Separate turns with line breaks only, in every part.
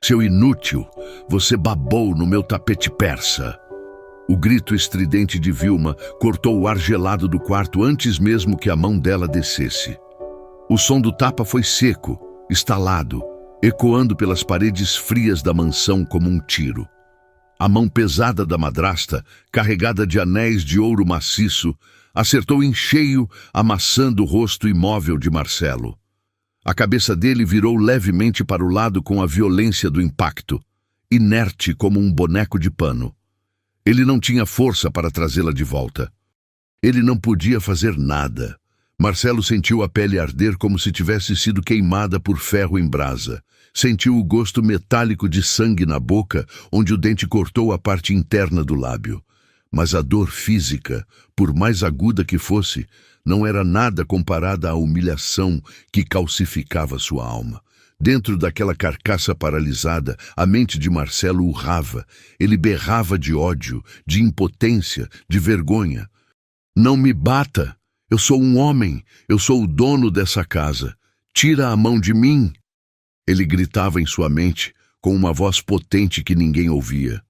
Seu inútil, você babou no meu tapete persa. O grito estridente de Vilma cortou o ar gelado do quarto antes mesmo que a mão dela descesse. O som do tapa foi seco, estalado, ecoando pelas paredes frias da mansão como um tiro. A mão pesada da madrasta, carregada de anéis de ouro maciço, acertou em cheio, amassando o rosto imóvel de Marcelo. A cabeça dele virou levemente para o lado com a violência do impacto, inerte como um boneco de pano. Ele não tinha força para trazê-la de volta. Ele não podia fazer nada. Marcelo sentiu a pele arder como se tivesse sido queimada por ferro em brasa. Sentiu o gosto metálico de sangue na boca, onde o dente cortou a parte interna do lábio. Mas a dor física, por mais aguda que fosse, não era nada comparada à humilhação que calcificava sua alma. Dentro daquela carcaça paralisada, a mente de Marcelo urrava. Ele berrava de ódio, de impotência, de vergonha. Não me bata! Eu sou um homem! Eu sou o dono dessa casa! Tira a mão de mim! Ele gritava em sua mente, com uma voz potente que ninguém ouvia.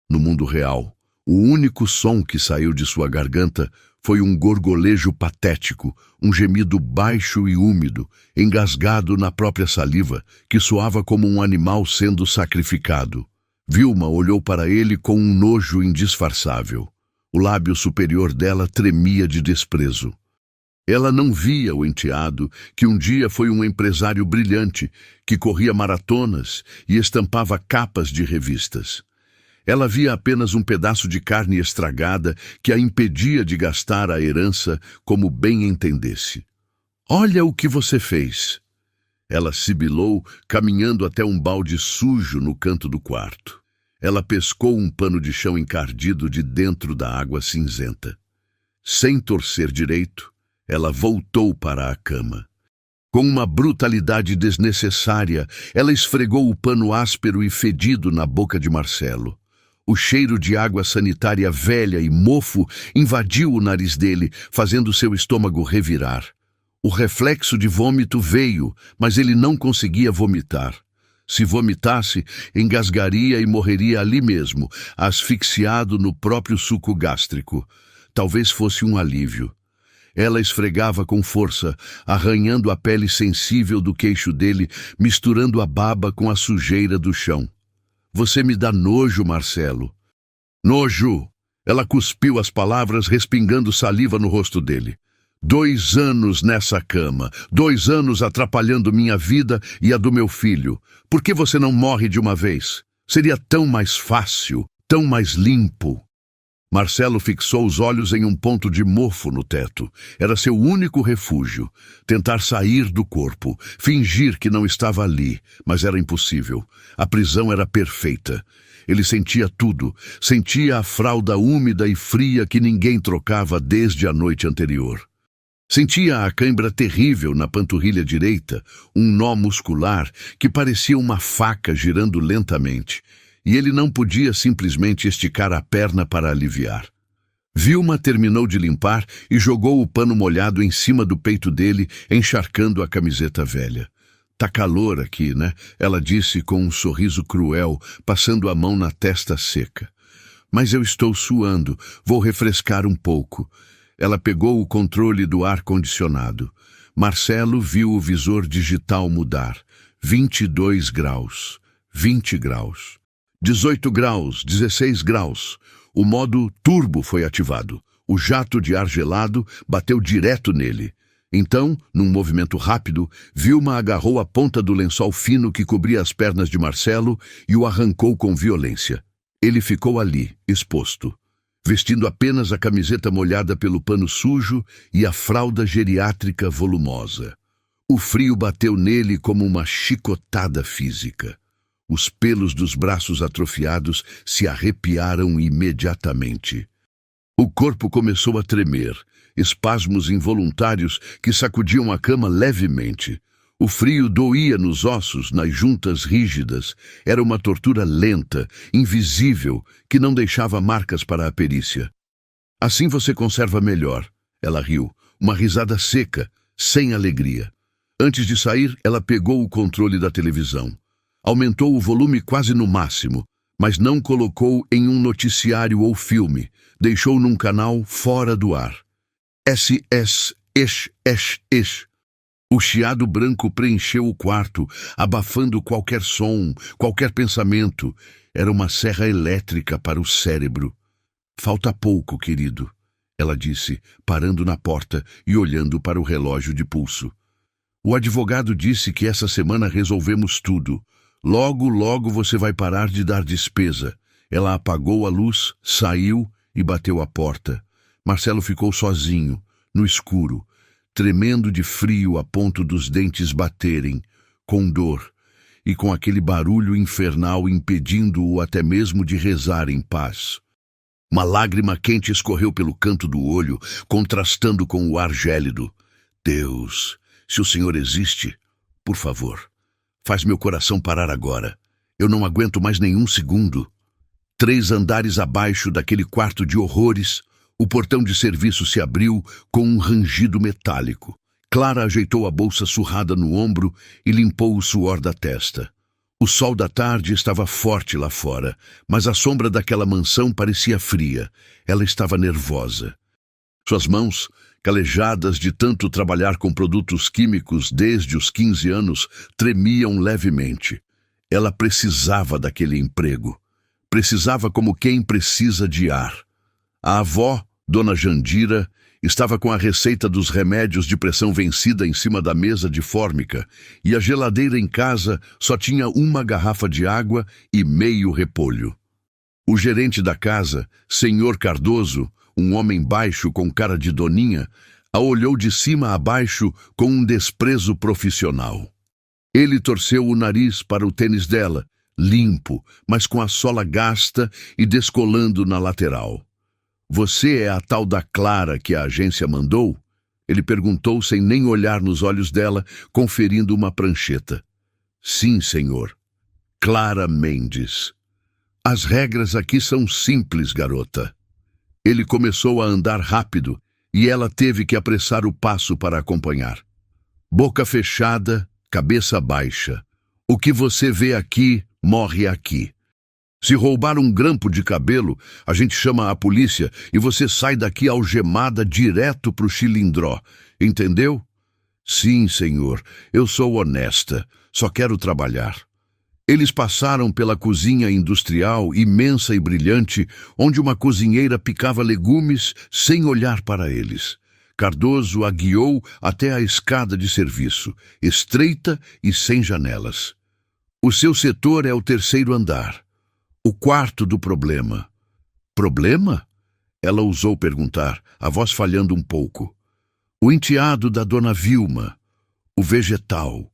No mundo real, o único som que saiu de sua garganta foi um gorgolejo patético, um gemido baixo e úmido, engasgado na própria saliva, que soava como um animal sendo sacrificado. Vilma olhou para ele com um nojo indisfarçável. O lábio superior dela tremia de desprezo. Ela não via o enteado, que um dia foi um empresário brilhante, que corria maratonas e estampava capas de revistas. Ela via apenas um pedaço de carne estragada que a impedia de gastar a herança como bem entendesse. "Olha o que você fez!" Ela sibilou, caminhando até um balde sujo no canto do quarto. Ela pescou um pano de chão encardido de dentro da água cinzenta. Sem torcer direito, ela voltou para a cama. Com uma brutalidade desnecessária, ela esfregou o pano áspero e fedido na boca de Marcelo. O cheiro de água sanitária velha e mofo invadiu o nariz dele, fazendo seu estômago revirar. O reflexo de vômito veio, mas ele não conseguia vomitar. Se vomitasse, engasgaria e morreria ali mesmo, asfixiado no próprio suco gástrico. Talvez fosse um alívio. Ela esfregava com força, arranhando a pele sensível do queixo dele, misturando a baba com a sujeira do chão. "Você me dá nojo, Marcelo." "Nojo!" Ela cuspiu as palavras, respingando saliva no rosto dele. 2 anos nessa cama, 2 anos atrapalhando minha vida e a do meu filho. Por que você não morre de uma vez? Seria tão mais fácil, tão mais limpo. Marcelo fixou os olhos em um ponto de mofo no teto. Era seu único refúgio. Tentar sair do corpo, fingir que não estava ali, mas era impossível. A prisão era perfeita. Ele sentia tudo. Sentia a fralda úmida e fria que ninguém trocava desde a noite anterior. Sentia a cãibra terrível na panturrilha direita, um nó muscular que parecia uma faca girando lentamente. E ele não podia simplesmente esticar a perna para aliviar. Vilma terminou de limpar e jogou o pano molhado em cima do peito dele, encharcando a camiseta velha. "Tá calor aqui, né?" ela disse com um sorriso cruel, passando a mão na testa seca. "Mas eu estou suando, vou refrescar um pouco." Ela pegou o controle do ar-condicionado. Marcelo viu o visor digital mudar. 22 graus, 20 graus. 18 graus, 16 graus. O modo turbo foi ativado. O jato de ar gelado bateu direto nele. Então, num movimento rápido, Vilma agarrou a ponta do lençol fino que cobria as pernas de Marcelo e o arrancou com violência. Ele ficou ali, exposto, vestindo apenas a camiseta molhada pelo pano sujo e a fralda geriátrica volumosa. O frio bateu nele como uma chicotada física. Os pelos dos braços atrofiados se arrepiaram imediatamente. O corpo começou a tremer, espasmos involuntários que sacudiam a cama levemente. O frio doía nos ossos, nas juntas rígidas. Era uma tortura lenta, invisível, que não deixava marcas para a perícia. "Assim você conserva melhor." Ela riu, uma risada seca, sem alegria. Antes de sair, ela pegou o controle da televisão. Aumentou o volume quase no máximo, mas não colocou em um noticiário ou filme. Deixou num canal fora do ar. SS. O chiado branco preencheu o quarto, abafando qualquer som, qualquer pensamento. Era uma serra elétrica para o cérebro. Falta pouco, querido, ela disse, parando na porta e olhando para o relógio de pulso. O advogado disse que essa semana resolvemos tudo. Logo, logo você vai parar de dar despesa. Ela apagou a luz, saiu e bateu a porta. Marcelo ficou sozinho, no escuro, tremendo de frio a ponto dos dentes baterem, com dor, e com aquele barulho infernal impedindo-o até mesmo de rezar em paz. Uma lágrima quente escorreu pelo canto do olho, contrastando com o ar gélido. Deus, se o Senhor existe, por favor, faz meu coração parar agora. Eu não aguento mais nenhum segundo. 3 andares abaixo daquele quarto de horrores, o portão de serviço se abriu com um rangido metálico. Clara ajeitou a bolsa surrada no ombro e limpou o suor da testa. O sol da tarde estava forte lá fora, mas a sombra daquela mansão parecia fria. Ela estava nervosa. Suas mãos, calejadas de tanto trabalhar com produtos químicos desde os 15 anos, tremiam levemente. Ela precisava daquele emprego. Precisava como quem precisa de ar. A avó, Dona Jandira, estava com a receita dos remédios de pressão vencida em cima da mesa de fórmica e a geladeira em casa só tinha uma garrafa de água e meio repolho. O gerente da casa, Senhor Cardoso, um homem baixo com cara de doninha, a olhou de cima a baixo com um desprezo profissional. Ele torceu o nariz para o tênis dela, limpo, mas com a sola gasta e descolando na lateral. Você é a tal da Clara que a agência mandou? Ele perguntou sem nem olhar nos olhos dela, conferindo uma prancheta. Sim, senhor. Clara Mendes. As regras aqui são simples, garota. Ele começou a andar rápido e ela teve que apressar o passo para acompanhar. Boca fechada, cabeça baixa. O que você vê aqui, morre aqui. Se roubar um grampo de cabelo, a gente chama a polícia e você sai daqui algemada direto pro chilindró. Entendeu? Sim, senhor. Eu sou honesta. Só quero trabalhar. Eles passaram pela cozinha industrial, imensa e brilhante, onde uma cozinheira picava legumes sem olhar para eles. Cardoso a guiou até a escada de serviço, estreita e sem janelas. O seu setor é o 3º andar. O quarto do problema. Problema? Ela ousou perguntar, a voz falhando um pouco. O enteado da dona Vilma. O vegetal.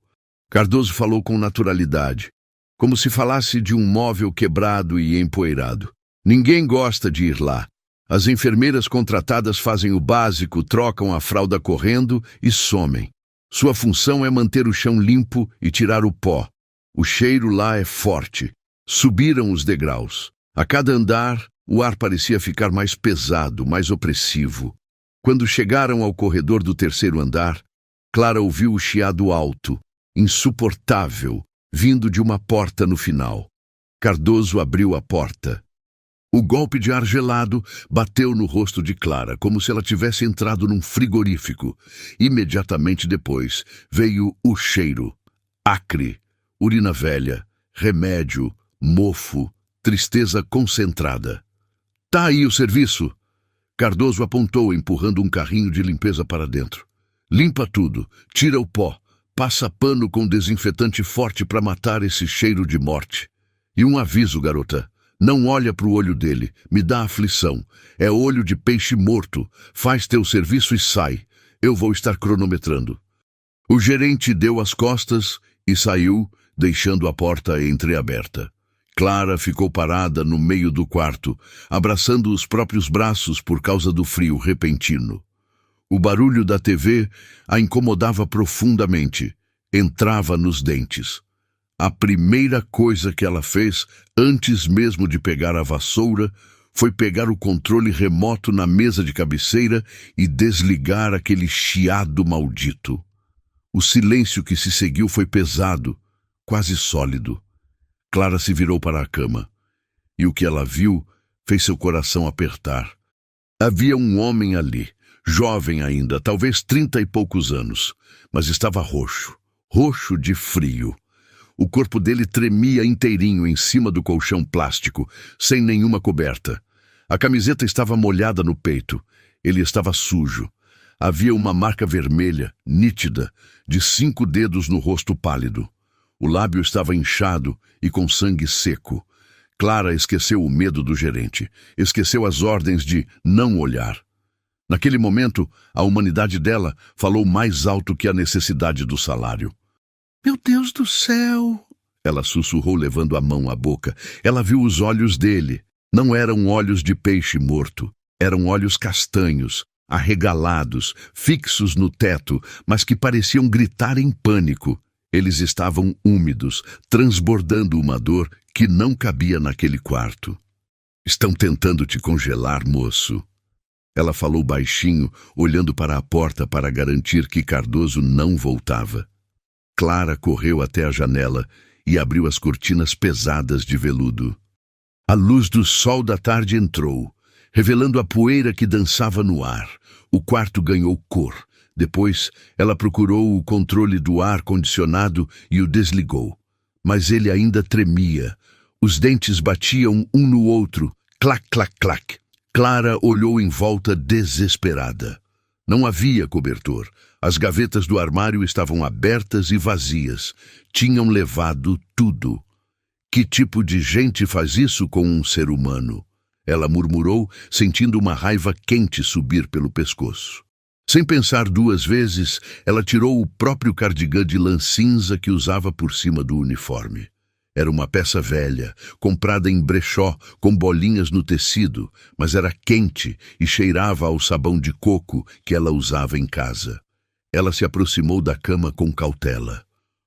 Cardoso falou com naturalidade, como se falasse de um móvel quebrado e empoeirado. Ninguém gosta de ir lá. As enfermeiras contratadas fazem o básico, trocam a fralda correndo e somem. Sua função é manter o chão limpo e tirar o pó. O cheiro lá é forte. Subiram os degraus. A cada andar, o ar parecia ficar mais pesado, mais opressivo. Quando chegaram ao corredor do 3º andar, Clara ouviu o chiado alto, insuportável, vindo de uma porta no final. Cardoso abriu a porta. O golpe de ar gelado bateu no rosto de Clara, como se ela tivesse entrado num frigorífico. Imediatamente depois, veio o cheiro. Acre, urina velha, remédio, mofo, tristeza concentrada. Tá aí o serviço. Cardoso apontou, empurrando um carrinho de limpeza para dentro. Limpa tudo, tira o pó, passa pano com desinfetante forte para matar esse cheiro de morte. E um aviso, garota. Não olha pro olho dele, me dá aflição. É olho de peixe morto. Faz teu serviço e sai. Eu vou estar cronometrando. O gerente deu as costas e saiu, deixando a porta entreaberta. Clara ficou parada no meio do quarto, abraçando os próprios braços por causa do frio repentino. O barulho da TV a incomodava profundamente, entrava nos dentes. A primeira coisa que ela fez, antes mesmo de pegar a vassoura, foi pegar o controle remoto na mesa de cabeceira e desligar aquele chiado maldito. O silêncio que se seguiu foi pesado, quase sólido. Clara se virou para a cama, e o que ela viu fez seu coração apertar. Havia um homem ali, jovem ainda, talvez 30 e poucos anos, mas estava roxo, roxo de frio. O corpo dele tremia inteirinho em cima do colchão plástico, sem nenhuma coberta. A camiseta estava molhada no peito. Ele estava sujo. Havia uma marca vermelha, nítida, de 5 dedos no rosto pálido. O lábio estava inchado e com sangue seco. Clara esqueceu o medo do gerente. Esqueceu as ordens de não olhar. Naquele momento, a humanidade dela falou mais alto que a necessidade do salário. Meu Deus do céu! Ela sussurrou, levando a mão à boca. Ela viu os olhos dele. Não eram olhos de peixe morto. Eram olhos castanhos, arregalados, fixos no teto, mas que pareciam gritar em pânico. Eles estavam úmidos, transbordando uma dor que não cabia naquele quarto. Estão tentando te congelar, moço. Ela falou baixinho, olhando para a porta para garantir que Cardoso não voltava. Clara correu até a janela e abriu as cortinas pesadas de veludo. A luz do sol da tarde entrou, revelando a poeira que dançava no ar. O quarto ganhou cor. Depois, ela procurou o controle do ar-condicionado e o desligou. Mas ele ainda tremia. Os dentes batiam um no outro. Clac, clac, clac. Clara olhou em volta desesperada. Não havia cobertor. As gavetas do armário estavam abertas e vazias. Tinham levado tudo. Que tipo de gente faz isso com um ser humano? Ela murmurou, sentindo uma raiva quente subir pelo pescoço. Sem pensar 2 vezes, ela tirou o próprio cardigã de lã cinza que usava por cima do uniforme. Era uma peça velha, comprada em brechó, com bolinhas no tecido, mas era quente e cheirava ao sabão de coco que ela usava em casa. Ela se aproximou da cama com cautela.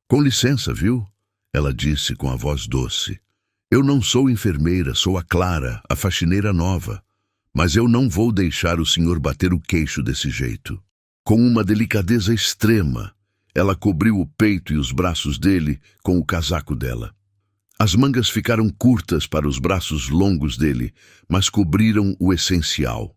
Com licença, viu? Ela disse com a voz doce. Eu não sou enfermeira, sou a Clara, a faxineira nova. Mas eu não vou deixar o senhor bater o queixo desse jeito. Com uma delicadeza extrema, ela cobriu o peito e os braços dele com o casaco dela. As mangas ficaram curtas para os braços longos dele, mas cobriram o essencial.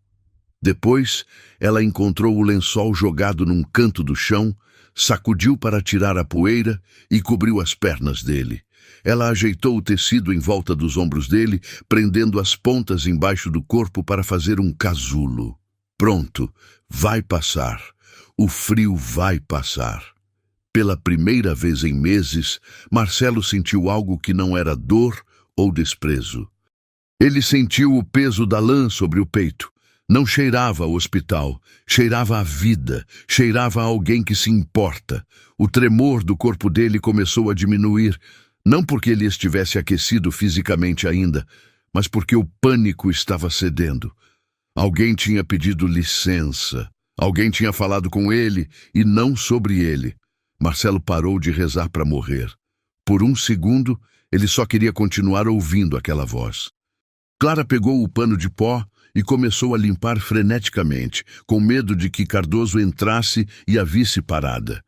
Depois, ela encontrou o lençol jogado num canto do chão, sacudiu para tirar a poeira e cobriu as pernas dele. Ela ajeitou o tecido em volta dos ombros dele, prendendo as pontas embaixo do corpo para fazer um casulo. Pronto, vai passar. O frio vai passar. Pela primeira vez em meses, Marcelo sentiu algo que não era dor ou desprezo. Ele sentiu o peso da lã sobre o peito. Não cheirava ao hospital, cheirava a vida, cheirava a alguém que se importa. O tremor do corpo dele começou a diminuir, não porque ele estivesse aquecido fisicamente ainda, mas porque o pânico estava cedendo. Alguém tinha pedido licença, alguém tinha falado com ele e não sobre ele. Marcelo parou de rezar para morrer. Por um segundo, ele só queria continuar ouvindo aquela voz. Clara pegou o pano de pó e começou a limpar freneticamente, com medo de que Cardoso entrasse e a visse parada.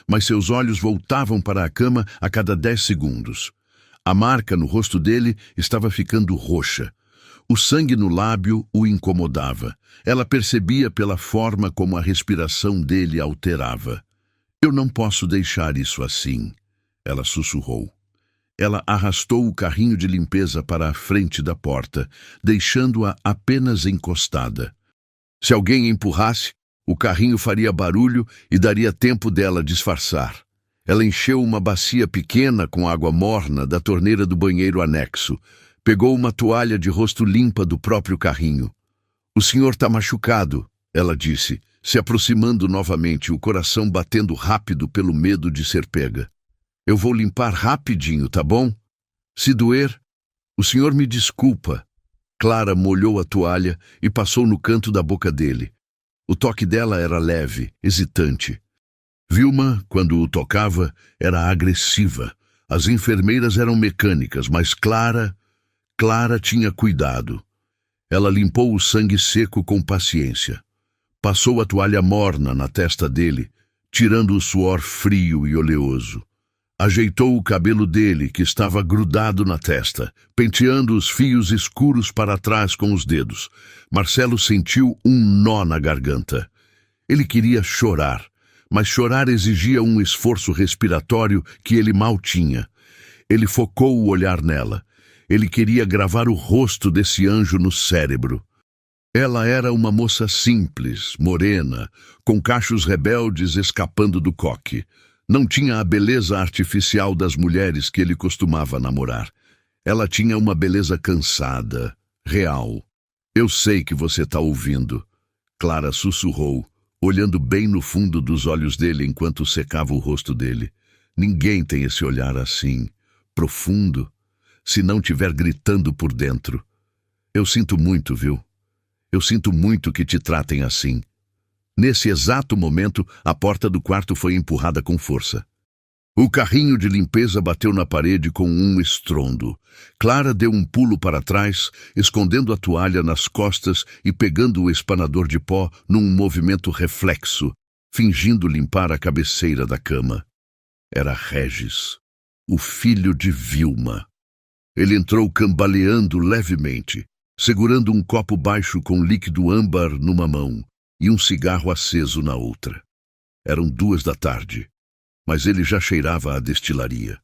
Mas seus olhos voltavam para a cama a cada 10 segundos. A marca no rosto dele estava ficando roxa. O sangue no lábio o incomodava. Ela percebia pela forma como a respiração dele alterava. Eu não posso deixar isso assim, ela sussurrou. Ela arrastou o carrinho de limpeza para a frente da porta, deixando-a apenas encostada. Se alguém empurrasse, o carrinho faria barulho e daria tempo dela disfarçar. Ela encheu uma bacia pequena com água morna da torneira do banheiro anexo. Pegou uma toalha de rosto limpa do próprio carrinho. O senhor está machucado, ela disse, se aproximando novamente, o coração batendo rápido pelo medo de ser pega. Eu vou limpar rapidinho, tá bom? Se doer, o senhor me desculpa. Clara molhou a toalha e passou no canto da boca dele. O toque dela era leve, hesitante. Vilma, quando o tocava, era agressiva. As enfermeiras eram mecânicas, mas Clara tinha cuidado. Ela limpou o sangue seco com paciência. Passou a toalha morna na testa dele, tirando o suor frio e oleoso. Ajeitou o cabelo dele, que estava grudado na testa, penteando os fios escuros para trás com os dedos. Marcelo sentiu um nó na garganta. Ele queria chorar, mas chorar exigia um esforço respiratório que ele mal tinha. Ele focou o olhar nela. Ele queria gravar o rosto desse anjo no cérebro. Ela era uma moça simples, morena, com cachos rebeldes escapando do coque. Não tinha a beleza artificial das mulheres que ele costumava namorar. Ela tinha uma beleza cansada, real. Eu sei que você está ouvindo, Clara sussurrou, olhando bem no fundo dos olhos dele enquanto secava o rosto dele. Ninguém tem esse olhar assim, profundo, se não tiver gritando por dentro. Eu sinto muito, viu? Eu sinto muito que te tratem assim. Nesse exato momento, a porta do quarto foi empurrada com força. O carrinho de limpeza bateu na parede com um estrondo. Clara deu um pulo para trás, escondendo a toalha nas costas e pegando o espanador de pó num movimento reflexo, fingindo limpar a cabeceira da cama. Era Regis, o filho de Vilma. Ele entrou cambaleando levemente, segurando um copo baixo com líquido âmbar numa mão e um cigarro aceso na outra. Eram 2 da tarde, mas ele já cheirava a destilaria.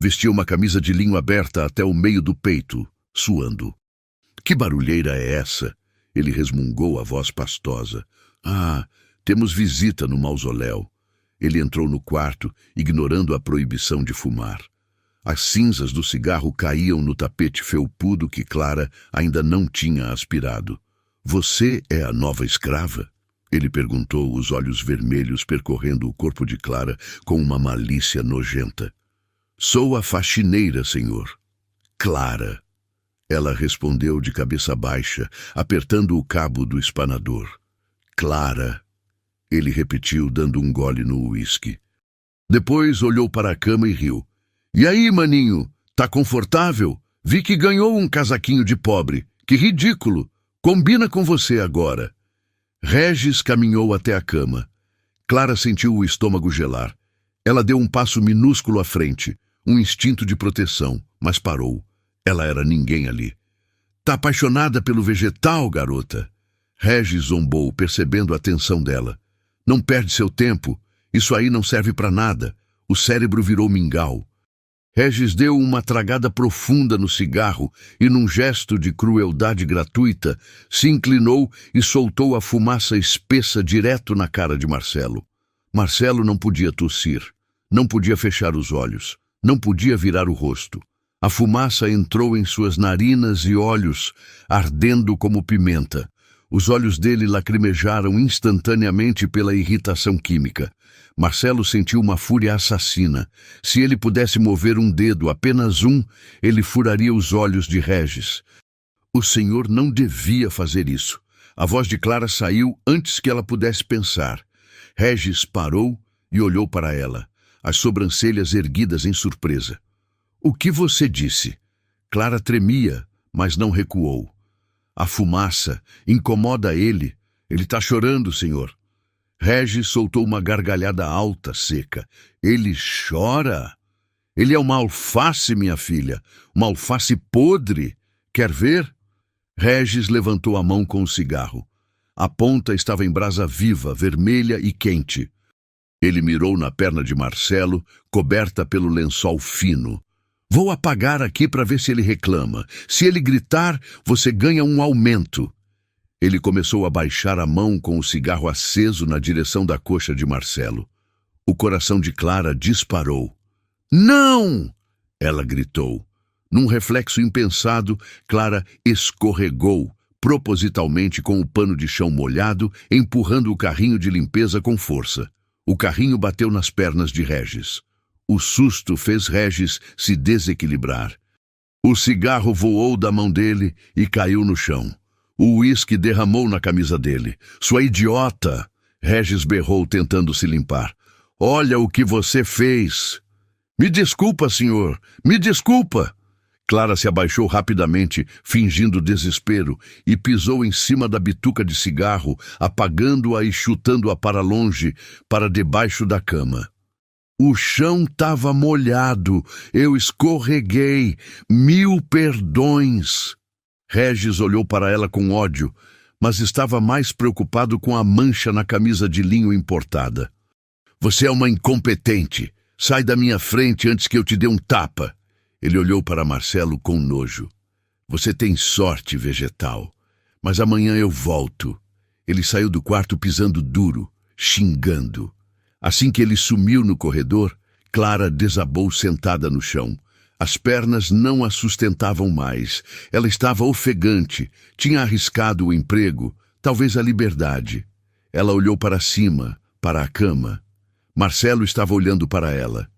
Vestia uma camisa de linho aberta até o meio do peito, suando. Que barulheira é essa? Ele resmungou a voz pastosa. Ah, temos visita no mausoléu. Ele entrou no quarto, ignorando a proibição de fumar. As cinzas do cigarro caíam no tapete felpudo que Clara ainda não tinha aspirado. Você é a nova escrava? Ele perguntou, os olhos vermelhos percorrendo o corpo de Clara com uma malícia nojenta. Sou a faxineira, senhor. Clara. Ela respondeu de cabeça baixa, apertando o cabo do espanador. Clara. Ele repetiu, dando um gole no uísque. Depois olhou para a cama e riu. E aí, maninho, tá confortável? Vi que ganhou um casaquinho de pobre. Que ridículo! Combina com você agora. Regis caminhou até a cama. Clara sentiu o estômago gelar. Ela deu um passo minúsculo à frente, um instinto de proteção, mas parou. Ela era ninguém ali. Tá apaixonada pelo vegetal, garota? Regis zombou, percebendo a tensão dela. Não perde seu tempo. Isso aí não serve para nada. O cérebro virou mingau. Regis deu uma tragada profunda no cigarro e, num gesto de crueldade gratuita, se inclinou e soltou a fumaça espessa direto na cara de Marcelo. Marcelo não podia tossir, não podia fechar os olhos, não podia virar o rosto. A fumaça entrou em suas narinas e olhos, ardendo como pimenta. Os olhos dele lacrimejaram instantaneamente pela irritação química. Marcelo sentiu uma fúria assassina. Se ele pudesse mover um dedo, apenas um, ele furaria os olhos de Regis. O senhor não devia fazer isso. A voz de Clara saiu antes que ela pudesse pensar. Regis parou e olhou para ela, as sobrancelhas erguidas em surpresa. O que você disse? Clara tremia, mas não recuou. A fumaça incomoda ele. Ele está chorando, senhor. Regis soltou uma gargalhada alta, seca. Ele chora? Ele é uma alface, minha filha. Uma alface podre. Quer ver? Regis levantou a mão com o cigarro. A ponta estava em brasa viva, vermelha e quente. Ele mirou na perna de Marcelo, coberta pelo lençol fino. Vou apagar aqui para ver se ele reclama. Se ele gritar, você ganha um aumento. Ele começou a baixar a mão com o cigarro aceso na direção da coxa de Marcelo. O coração de Clara disparou. Não! Ela gritou. Num reflexo impensado, Clara escorregou, propositalmente com o pano de chão molhado, empurrando o carrinho de limpeza com força. O carrinho bateu nas pernas de Regis. O susto fez Regis se desequilibrar. O cigarro voou da mão dele e caiu no chão. O uísque derramou na camisa dele. Sua idiota! Regis berrou, tentando se limpar. Olha o que você fez! Me desculpa, senhor! Me desculpa! Clara se abaixou rapidamente, fingindo desespero, e pisou em cima da bituca de cigarro, apagando-a e chutando-a para longe, para debaixo da cama. O chão estava molhado, eu escorreguei. 1000 perdões. Regis olhou para ela com ódio, mas estava mais preocupado com a mancha na camisa de linho importada. Você é uma incompetente. Sai da minha frente antes que eu te dê um tapa. Ele olhou para Marcelo com nojo. Você tem sorte, vegetal. Mas amanhã eu volto. Ele saiu do quarto pisando duro, xingando. Assim que ele sumiu no corredor, Clara desabou sentada no chão. As pernas não a sustentavam mais. Ela estava ofegante, tinha arriscado o emprego, talvez a liberdade. Ela olhou para cima, para a cama. Marcelo estava olhando para ela.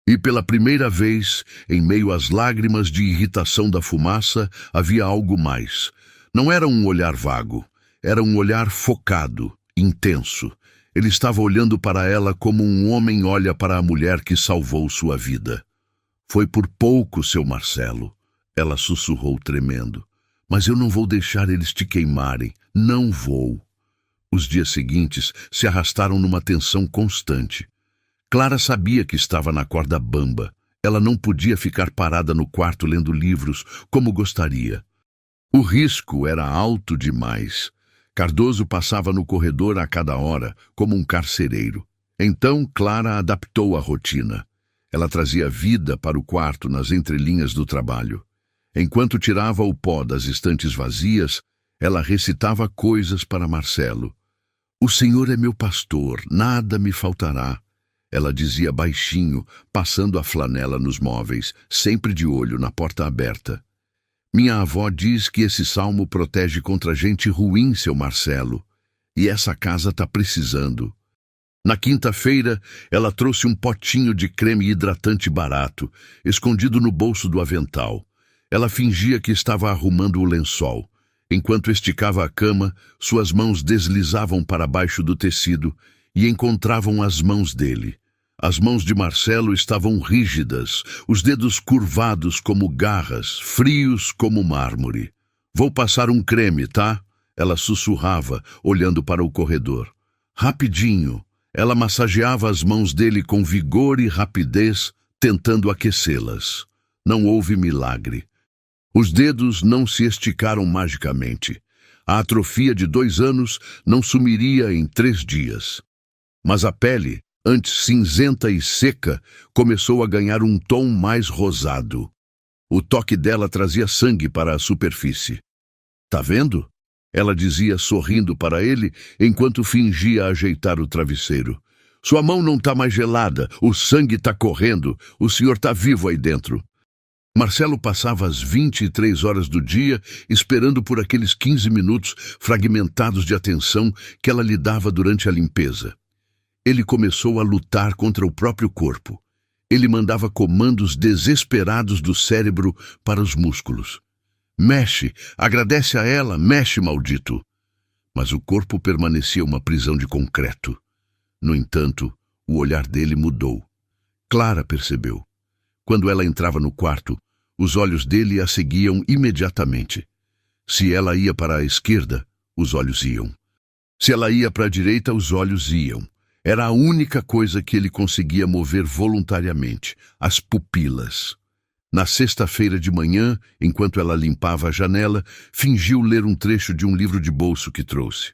E pela primeira vez, em meio às lágrimas de irritação da fumaça, havia algo mais. Não era um olhar vago, era um olhar focado, intenso. Ele estava olhando para ela como um homem olha para a mulher que salvou sua vida. Foi por pouco, seu Marcelo, ela sussurrou tremendo. Mas eu não vou deixar eles te queimarem, não vou. Os dias seguintes se arrastaram numa tensão constante. Clara sabia que estava na corda bamba. Ela não podia ficar parada no quarto lendo livros como gostaria. O risco era alto demais. Cardoso passava no corredor a cada hora, como um carcereiro. Então Clara adaptou a rotina. Ela trazia vida para o quarto nas entrelinhas do trabalho. Enquanto tirava o pó das estantes vazias, ela recitava coisas para Marcelo. O Senhor é meu pastor, nada me faltará. Ela dizia baixinho, passando a flanela nos móveis, sempre de olho na porta aberta. Minha avó diz que esse salmo protege contra gente ruim, seu Marcelo. E essa casa está precisando. Na quinta-feira, ela trouxe um potinho de creme hidratante barato, escondido no bolso do avental. Ela fingia que estava arrumando o lençol. Enquanto esticava a cama, suas mãos deslizavam para baixo do tecido e encontravam as mãos dele. As mãos de Marcelo estavam rígidas, os dedos curvados como garras, frios como mármore. Vou passar um creme, tá? Ela sussurrava, olhando para o corredor. Rapidinho. Ela massageava as mãos dele com vigor e rapidez, tentando aquecê-las. Não houve milagre. Os dedos não se esticaram magicamente. A atrofia de 2 anos não sumiria em 3 dias. Mas a pele, antes cinzenta e seca, começou a ganhar um tom mais rosado. O toque dela trazia sangue para a superfície. Tá vendo? Ela dizia sorrindo para ele, enquanto fingia ajeitar o travesseiro. Sua mão não tá mais gelada, o sangue tá correndo, o senhor tá vivo aí dentro. Marcelo passava as 23 horas do dia esperando por aqueles 15 minutos fragmentados de atenção que ela lhe dava durante a limpeza. Ele começou a lutar contra o próprio corpo. Ele mandava comandos desesperados do cérebro para os músculos. Mexe, agradece a ela, mexe, maldito. Mas o corpo permanecia uma prisão de concreto. No entanto, o olhar dele mudou. Clara percebeu. Quando ela entrava no quarto, os olhos dele a seguiam imediatamente. Se ela ia para a esquerda, os olhos iam. Se ela ia para a direita, os olhos iam. Era a única coisa que ele conseguia mover voluntariamente, as pupilas. Na sexta-feira de manhã, enquanto ela limpava a janela, fingiu ler um trecho de um livro de bolso que trouxe.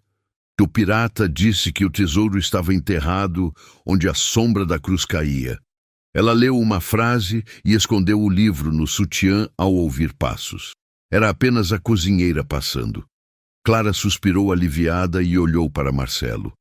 O pirata disse que o tesouro estava enterrado onde a sombra da cruz caía. Ela leu uma frase e escondeu o livro no sutiã ao ouvir passos. Era apenas a cozinheira passando. Clara suspirou aliviada e olhou para Marcelo.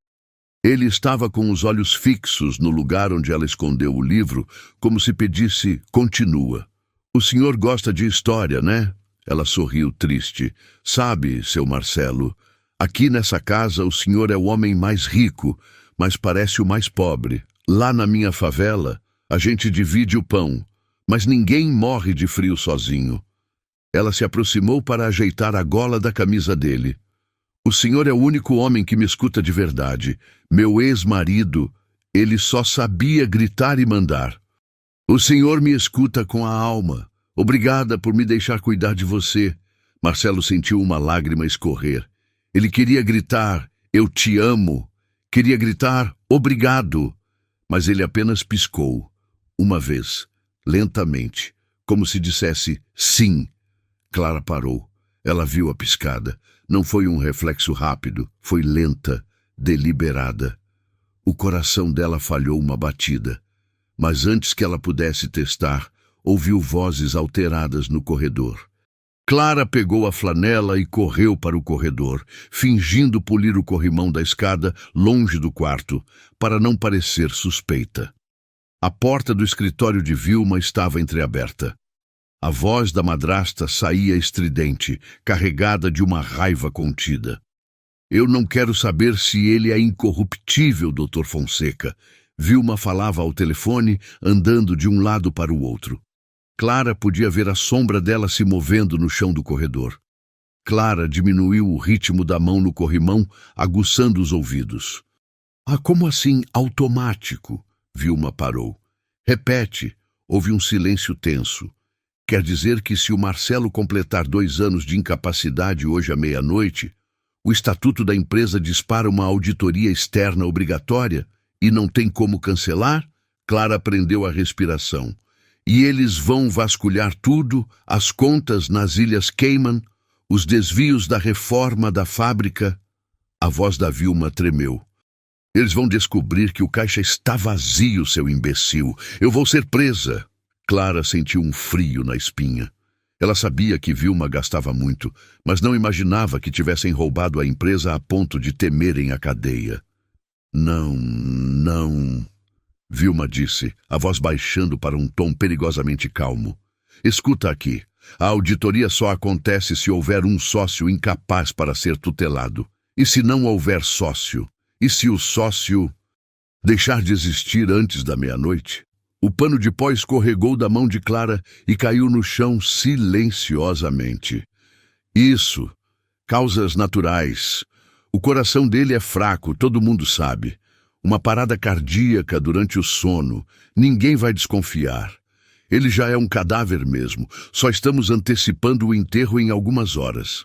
Ele estava com os olhos fixos no lugar onde ela escondeu o livro, como se pedisse, continua. O senhor gosta de história, né? Ela sorriu triste. Sabe, seu Marcelo, aqui nessa casa o senhor é o homem mais rico, mas parece o mais pobre. Lá na minha favela, a gente divide o pão, mas ninguém morre de frio sozinho. Ela se aproximou para ajeitar a gola da camisa dele. O senhor é o único homem que me escuta de verdade. Meu ex-marido, ele só sabia gritar e mandar. O senhor me escuta com a alma. Obrigada por me deixar cuidar de você. Marcelo sentiu uma lágrima escorrer. Ele queria gritar, eu te amo. Queria gritar, obrigado. mas ele apenas piscou, uma vez, lentamente, como se dissesse sim. Clara parou. Ela viu a piscada. Não foi um reflexo rápido, foi lenta, deliberada. O coração dela falhou uma batida, mas antes que ela pudesse testar, ouviu vozes alteradas no corredor. Clara pegou a flanela e correu para o corredor, fingindo polir o corrimão da escada longe do quarto, para não parecer suspeita. A porta do escritório de Vilma estava entreaberta. A voz da madrasta saía estridente, carregada de uma raiva contida. Eu não quero saber se ele é incorruptível, Dr. Fonseca. Vilma falava ao telefone, andando de um lado para o outro. Clara podia ver a sombra dela se movendo no chão do corredor. Clara diminuiu o ritmo da mão no corrimão, aguçando os ouvidos. Ah, como assim automático? Vilma parou. Repete. Houve um silêncio tenso. Quer dizer que se o Marcelo completar 2 anos de incapacidade hoje à meia-noite, o estatuto da empresa dispara uma auditoria externa obrigatória e não tem como cancelar? Clara prendeu a respiração. E eles vão vasculhar tudo, as contas nas Ilhas Cayman, os desvios da reforma da fábrica. A voz da Vilma tremeu. Eles vão descobrir que o caixa está vazio, seu imbecil. Eu vou ser presa. Clara sentiu um frio na espinha. Ela sabia que Vilma gastava muito, mas não imaginava que tivessem roubado a empresa a ponto de temerem a cadeia. Não, Vilma disse, a voz baixando para um tom perigosamente calmo. Escuta aqui, a auditoria só acontece se houver um sócio incapaz para ser tutelado. E se não houver sócio? E se o sócio deixar de existir antes da meia-noite? O pano de pó escorregou da mão de Clara e caiu no chão silenciosamente. Isso, causas naturais. O coração dele é fraco, todo mundo sabe. Uma parada cardíaca durante o sono. Ninguém vai desconfiar. Ele já é um cadáver mesmo. Só estamos antecipando o enterro em algumas horas.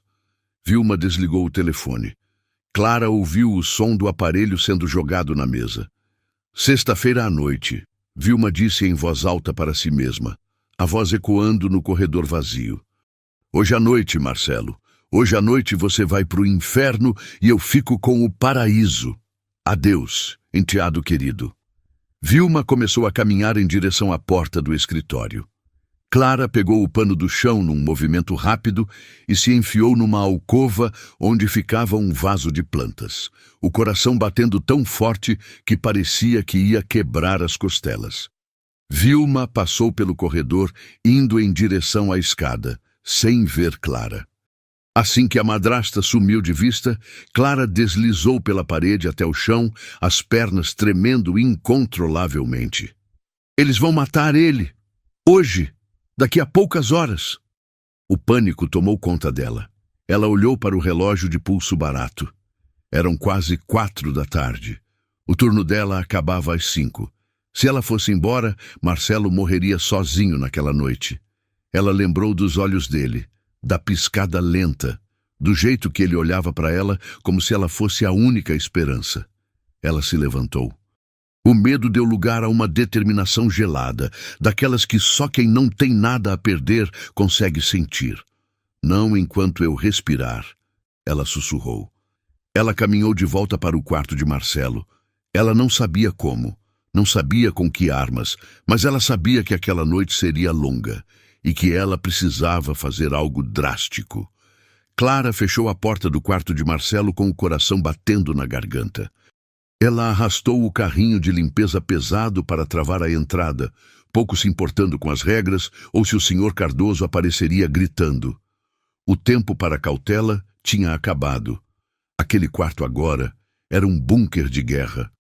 Vilma desligou o telefone. Clara ouviu o som do aparelho sendo jogado na mesa. Sexta-feira à noite. Vilma disse em voz alta para si mesma, a voz ecoando no corredor vazio. Hoje à noite, Marcelo. Hoje à noite você vai para o inferno e eu fico com o paraíso. Adeus, enteado querido. Vilma começou a caminhar em direção à porta do escritório. Clara pegou o pano do chão num movimento rápido e se enfiou numa alcova onde ficava um vaso de plantas, o coração batendo tão forte que parecia que ia quebrar as costelas. Vilma passou pelo corredor, indo em direção à escada, sem ver Clara. Assim que a madrasta sumiu de vista, Clara deslizou pela parede até o chão, as pernas tremendo incontrolavelmente. Eles vão matar ele! Hoje! Daqui a poucas horas. O pânico tomou conta dela. Ela olhou para o relógio de pulso barato. Eram quase 4 da tarde. O turno dela acabava às 5. Se ela fosse embora, Marcelo morreria sozinho naquela noite. Ela lembrou dos olhos dele, da piscada lenta, do jeito que ele olhava para ela como se ela fosse a única esperança. Ela se levantou. O medo deu lugar a uma determinação gelada, daquelas que só quem não tem nada a perder consegue sentir. Não enquanto eu respirar, ela sussurrou. Ela caminhou de volta para o quarto de Marcelo. Ela não sabia como, não sabia com que armas, mas ela sabia que aquela noite seria longa e que ela precisava fazer algo drástico. Clara fechou a porta do quarto de Marcelo com o coração batendo na garganta. Ela arrastou o carrinho de limpeza pesado para travar a entrada, pouco se importando com as regras ou se o Sr. Cardoso apareceria gritando. O tempo para cautela tinha acabado. Aquele quarto agora era um bunker de guerra.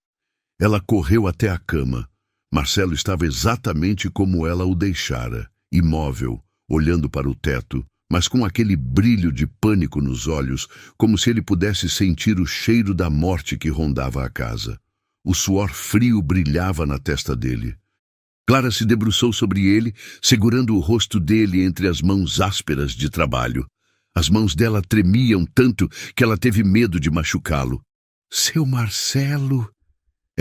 Ela correu até a cama. Marcelo estava exatamente como ela o deixara, imóvel, olhando para o teto, mas com aquele brilho de pânico nos olhos, como se ele pudesse sentir o cheiro da morte que rondava a casa. O suor frio brilhava na testa dele. Clara se debruçou sobre ele, segurando o rosto dele entre as mãos ásperas de trabalho. As mãos dela tremiam tanto que ela teve medo de machucá-lo. Seu Marcelo!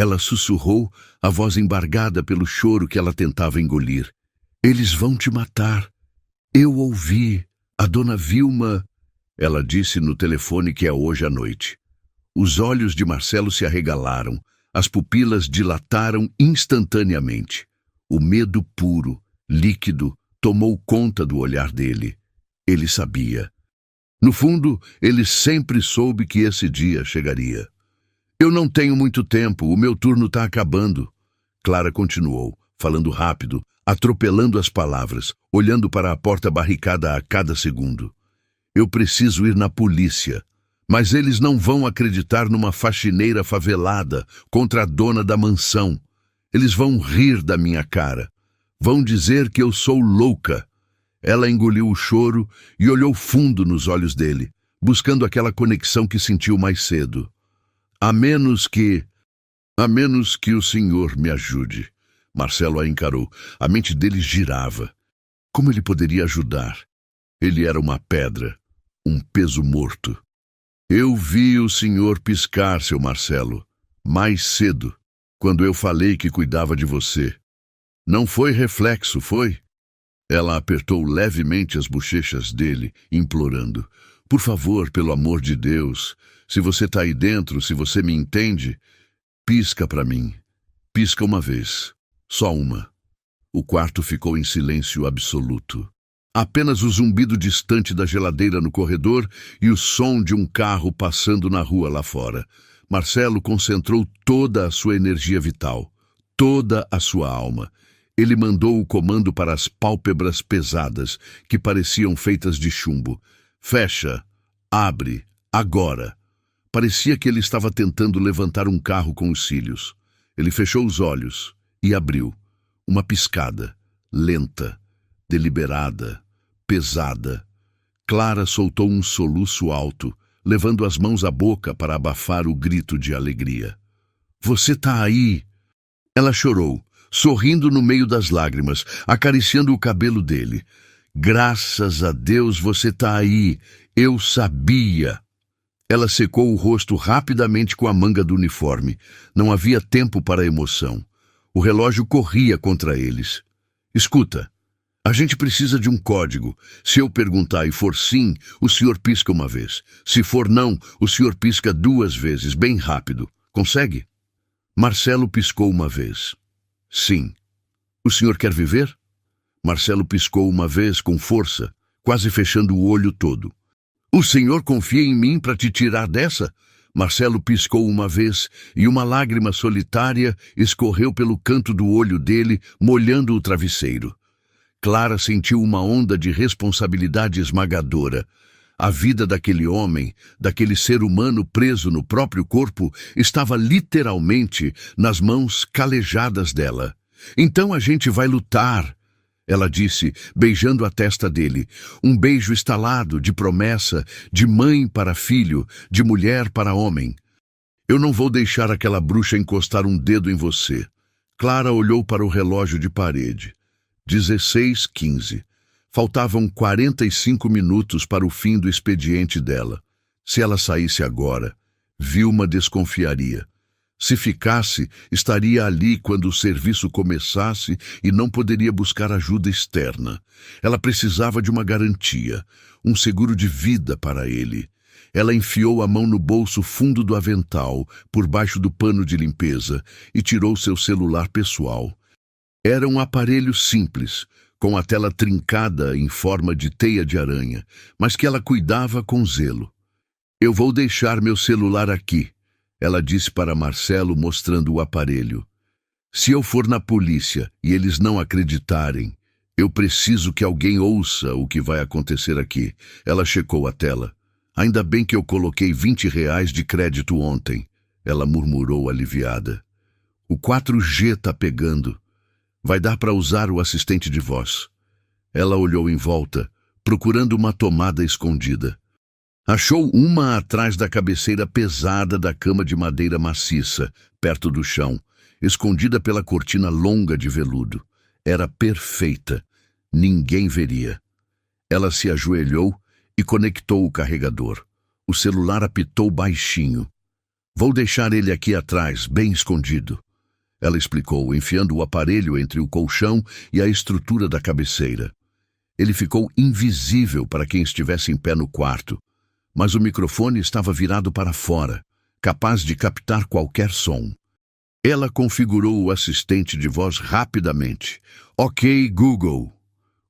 Ela sussurrou, a voz embargada pelo choro que ela tentava engolir. Eles vão te matar. Eu ouvi. A dona Vilma... Ela disse no telefone que é hoje à noite. Os olhos de Marcelo se arregalaram. As pupilas dilataram instantaneamente. O medo puro, líquido, tomou conta do olhar dele. Ele sabia. No fundo, ele sempre soube que esse dia chegaria. Eu não tenho muito tempo, o meu turno está acabando. Clara continuou, falando rápido, atropelando as palavras, olhando para a porta barricada a cada segundo. Eu preciso ir na polícia, mas eles não vão acreditar numa faxineira favelada contra a dona da mansão. Eles vão rir da minha cara. Vão dizer que eu sou louca. Ela engoliu o choro e olhou fundo nos olhos dele, buscando aquela conexão que sentiu mais cedo. A menos que o senhor me ajude. Marcelo a encarou. A mente dele girava. Como ele poderia ajudar? Ele era uma pedra, um peso morto. Eu vi o senhor piscar, seu Marcelo, mais cedo, quando eu falei que cuidava de você. Não foi reflexo, foi? Ela apertou levemente as bochechas dele, implorando. Por favor, pelo amor de Deus, se você está aí dentro, se você me entende, pisca para mim. Pisca uma vez. Só uma. O quarto ficou em silêncio absoluto. Apenas o zumbido distante da geladeira no corredor e o som de um carro passando na rua lá fora. Marcelo concentrou toda a sua energia vital, toda a sua alma. Ele mandou o comando para as pálpebras pesadas, que pareciam feitas de chumbo. Fecha. Abre. Agora. Parecia que ele estava tentando levantar um carro com os cílios. Ele fechou os olhos e abriu. Uma piscada. Lenta. Deliberada. Pesada. Clara soltou um soluço alto, levando as mãos à boca para abafar o grito de alegria. Você tá aí! Ela chorou, sorrindo no meio das lágrimas, acariciando o cabelo dele. Graças a Deus você tá aí! Eu sabia! Ela secou o rosto rapidamente com a manga do uniforme. Não havia tempo para emoção. O relógio corria contra eles. Escuta, a gente precisa de um código. Se eu perguntar e for sim, o senhor pisca uma vez. Se for não, o senhor pisca 2 vezes, bem rápido. Consegue? Marcelo piscou uma vez. Sim. O senhor quer viver? Marcelo piscou uma vez com força, quase fechando o olho todo. O senhor confia em mim para te tirar dessa? Marcelo piscou uma vez e uma lágrima solitária escorreu pelo canto do olho dele, molhando o travesseiro. Clara sentiu uma onda de responsabilidade esmagadora. A vida daquele homem, daquele ser humano preso no próprio corpo, estava literalmente nas mãos calejadas dela. Então a gente vai lutar, ela disse, beijando a testa dele. Um beijo estalado de promessa, de mãe para filho, de mulher para homem. Eu não vou deixar aquela bruxa encostar um dedo em você. Clara olhou para o relógio de parede. 16h15. Faltavam 45 minutos para o fim do expediente dela. Se ela saísse agora, Vilma desconfiaria. Se ficasse, estaria ali quando o serviço começasse e não poderia buscar ajuda externa. Ela precisava de uma garantia, um seguro de vida para ele. Ela enfiou a mão no bolso fundo do avental, por baixo do pano de limpeza, e tirou seu celular pessoal. Era um aparelho simples, com a tela trincada em forma de teia de aranha, mas que ela cuidava com zelo. Eu vou deixar meu celular aqui, ela disse para Marcelo, mostrando o aparelho. Se eu for na polícia e eles não acreditarem, eu preciso que alguém ouça o que vai acontecer aqui. Ela checou a tela. Ainda bem que eu coloquei R$20 de crédito ontem, ela murmurou aliviada. O 4G tá pegando. Vai dar para usar o assistente de voz. Ela olhou em volta, procurando uma tomada escondida. Achou uma atrás da cabeceira pesada da cama de madeira maciça, perto do chão, escondida pela cortina longa de veludo. Era perfeita. Ninguém veria. Ela se ajoelhou e conectou o carregador. O celular apitou baixinho. Vou deixar ele aqui atrás, bem escondido. Ela explicou, enfiando o aparelho entre o colchão e a estrutura da cabeceira. Ele ficou invisível para quem estivesse em pé no quarto, mas o microfone estava virado para fora, capaz de captar qualquer som. Ela configurou o assistente de voz rapidamente. Ok, Google.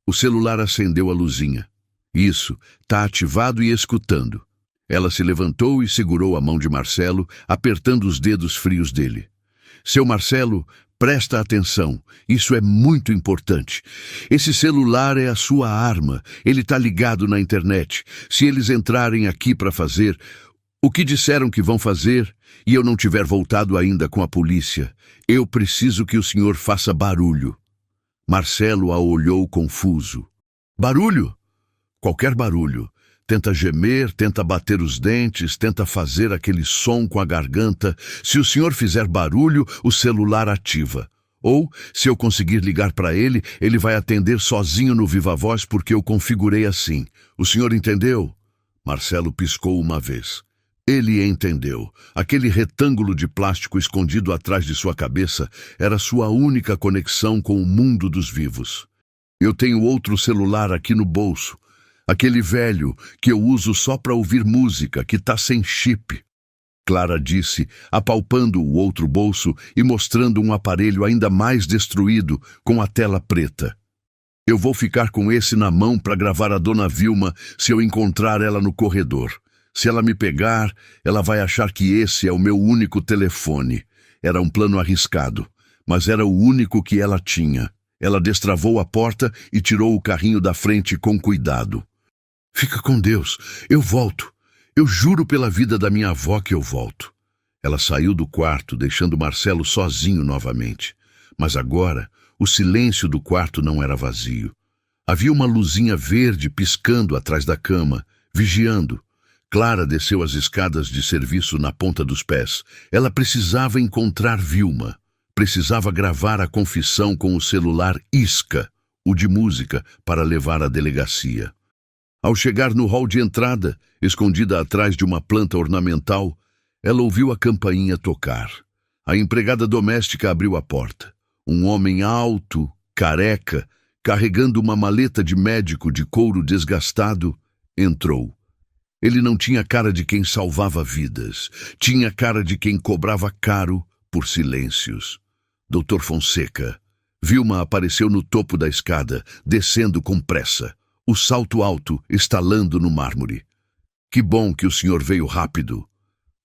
O celular acendeu a luzinha. Isso, tá ativado e escutando. Ela se levantou e segurou a mão de Marcelo, apertando os dedos frios dele. Seu Marcelo, presta atenção. Isso é muito importante. Esse celular é a sua arma. Ele tá ligado na internet. Se eles entrarem aqui para fazer o que disseram que vão fazer e eu não tiver voltado ainda com a polícia, eu preciso que o senhor faça barulho. Marcelo a olhou confuso. Barulho? Qualquer barulho. Tenta gemer, tenta bater os dentes, tenta fazer aquele som com a garganta. Se o senhor fizer barulho, o celular ativa. Ou, se eu conseguir ligar para ele, ele vai atender sozinho no Viva Voz porque eu configurei assim. O senhor entendeu? Marcelo piscou uma vez. Ele entendeu. Aquele retângulo de plástico escondido atrás de sua cabeça era sua única conexão com o mundo dos vivos. Eu tenho outro celular aqui no bolso. Aquele velho que eu uso só para ouvir música, que tá sem chip. Clara disse, apalpando o outro bolso e mostrando um aparelho ainda mais destruído, com a tela preta. Eu vou ficar com esse na mão para gravar a dona Vilma se eu encontrar ela no corredor. Se ela me pegar, ela vai achar que esse é o meu único telefone. Era um plano arriscado, mas era o único que ela tinha. Ela destravou a porta e tirou o carrinho da frente com cuidado. Fica com Deus, eu volto. Eu juro pela vida da minha avó que eu volto. Ela saiu do quarto, deixando Marcelo sozinho novamente. Mas agora, o silêncio do quarto não era vazio. Havia uma luzinha verde piscando atrás da cama, vigiando. Clara desceu as escadas de serviço na ponta dos pés. Ela precisava encontrar Vilma. Precisava gravar a confissão com o celular Isca, o de música, para levar à delegacia. Ao chegar no hall de entrada, escondida atrás de uma planta ornamental, ela ouviu a campainha tocar. A empregada doméstica abriu a porta. Um homem alto, careca, carregando uma maleta de médico de couro desgastado, entrou. Ele não tinha cara de quem salvava vidas. Tinha cara de quem cobrava caro por silêncios. Doutor Fonseca. Vilma apareceu no topo da escada, descendo com pressa. O salto alto estalando no mármore. Que bom que o senhor veio rápido.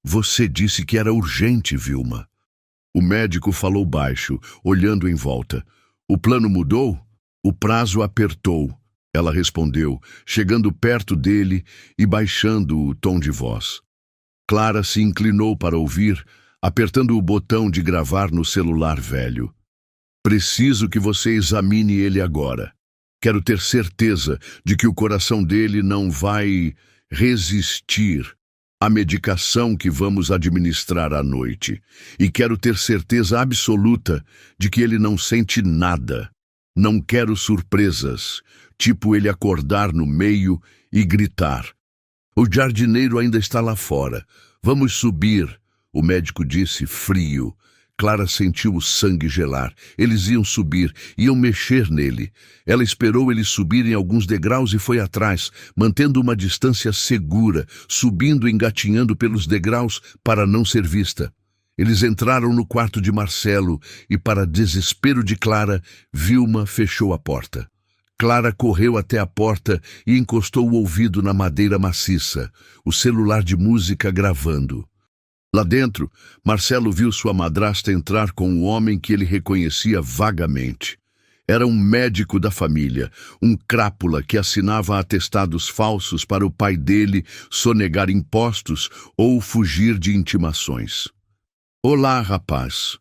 Você disse que era urgente, Vilma. O médico falou baixo, olhando em volta. O plano mudou? O prazo apertou. Ela respondeu, chegando perto dele e baixando o tom de voz. Clara se inclinou para ouvir, apertando o botão de gravar no celular velho. Preciso que você examine ele agora. Quero ter certeza de que o coração dele não vai resistir à medicação que vamos administrar à noite. E quero ter certeza absoluta de que ele não sente nada. Não quero surpresas, tipo ele acordar no meio e gritar. O jardineiro ainda está lá fora. Vamos subir, o médico disse, frio. Clara sentiu o sangue gelar. Eles iam subir, iam mexer nele. Ela esperou eles subirem alguns degraus e foi atrás, mantendo uma distância segura, subindo e engatinhando pelos degraus para não ser vista. Eles entraram no quarto de Marcelo e, para desespero de Clara, Vilma fechou a porta. Clara correu até a porta e encostou o ouvido na madeira maciça, o celular de música gravando. Lá dentro, Marcelo viu sua madrasta entrar com um homem que ele reconhecia vagamente. Era um médico da família, um crápula que assinava atestados falsos para o pai dele sonegar impostos ou fugir de intimações. Olá, rapaz,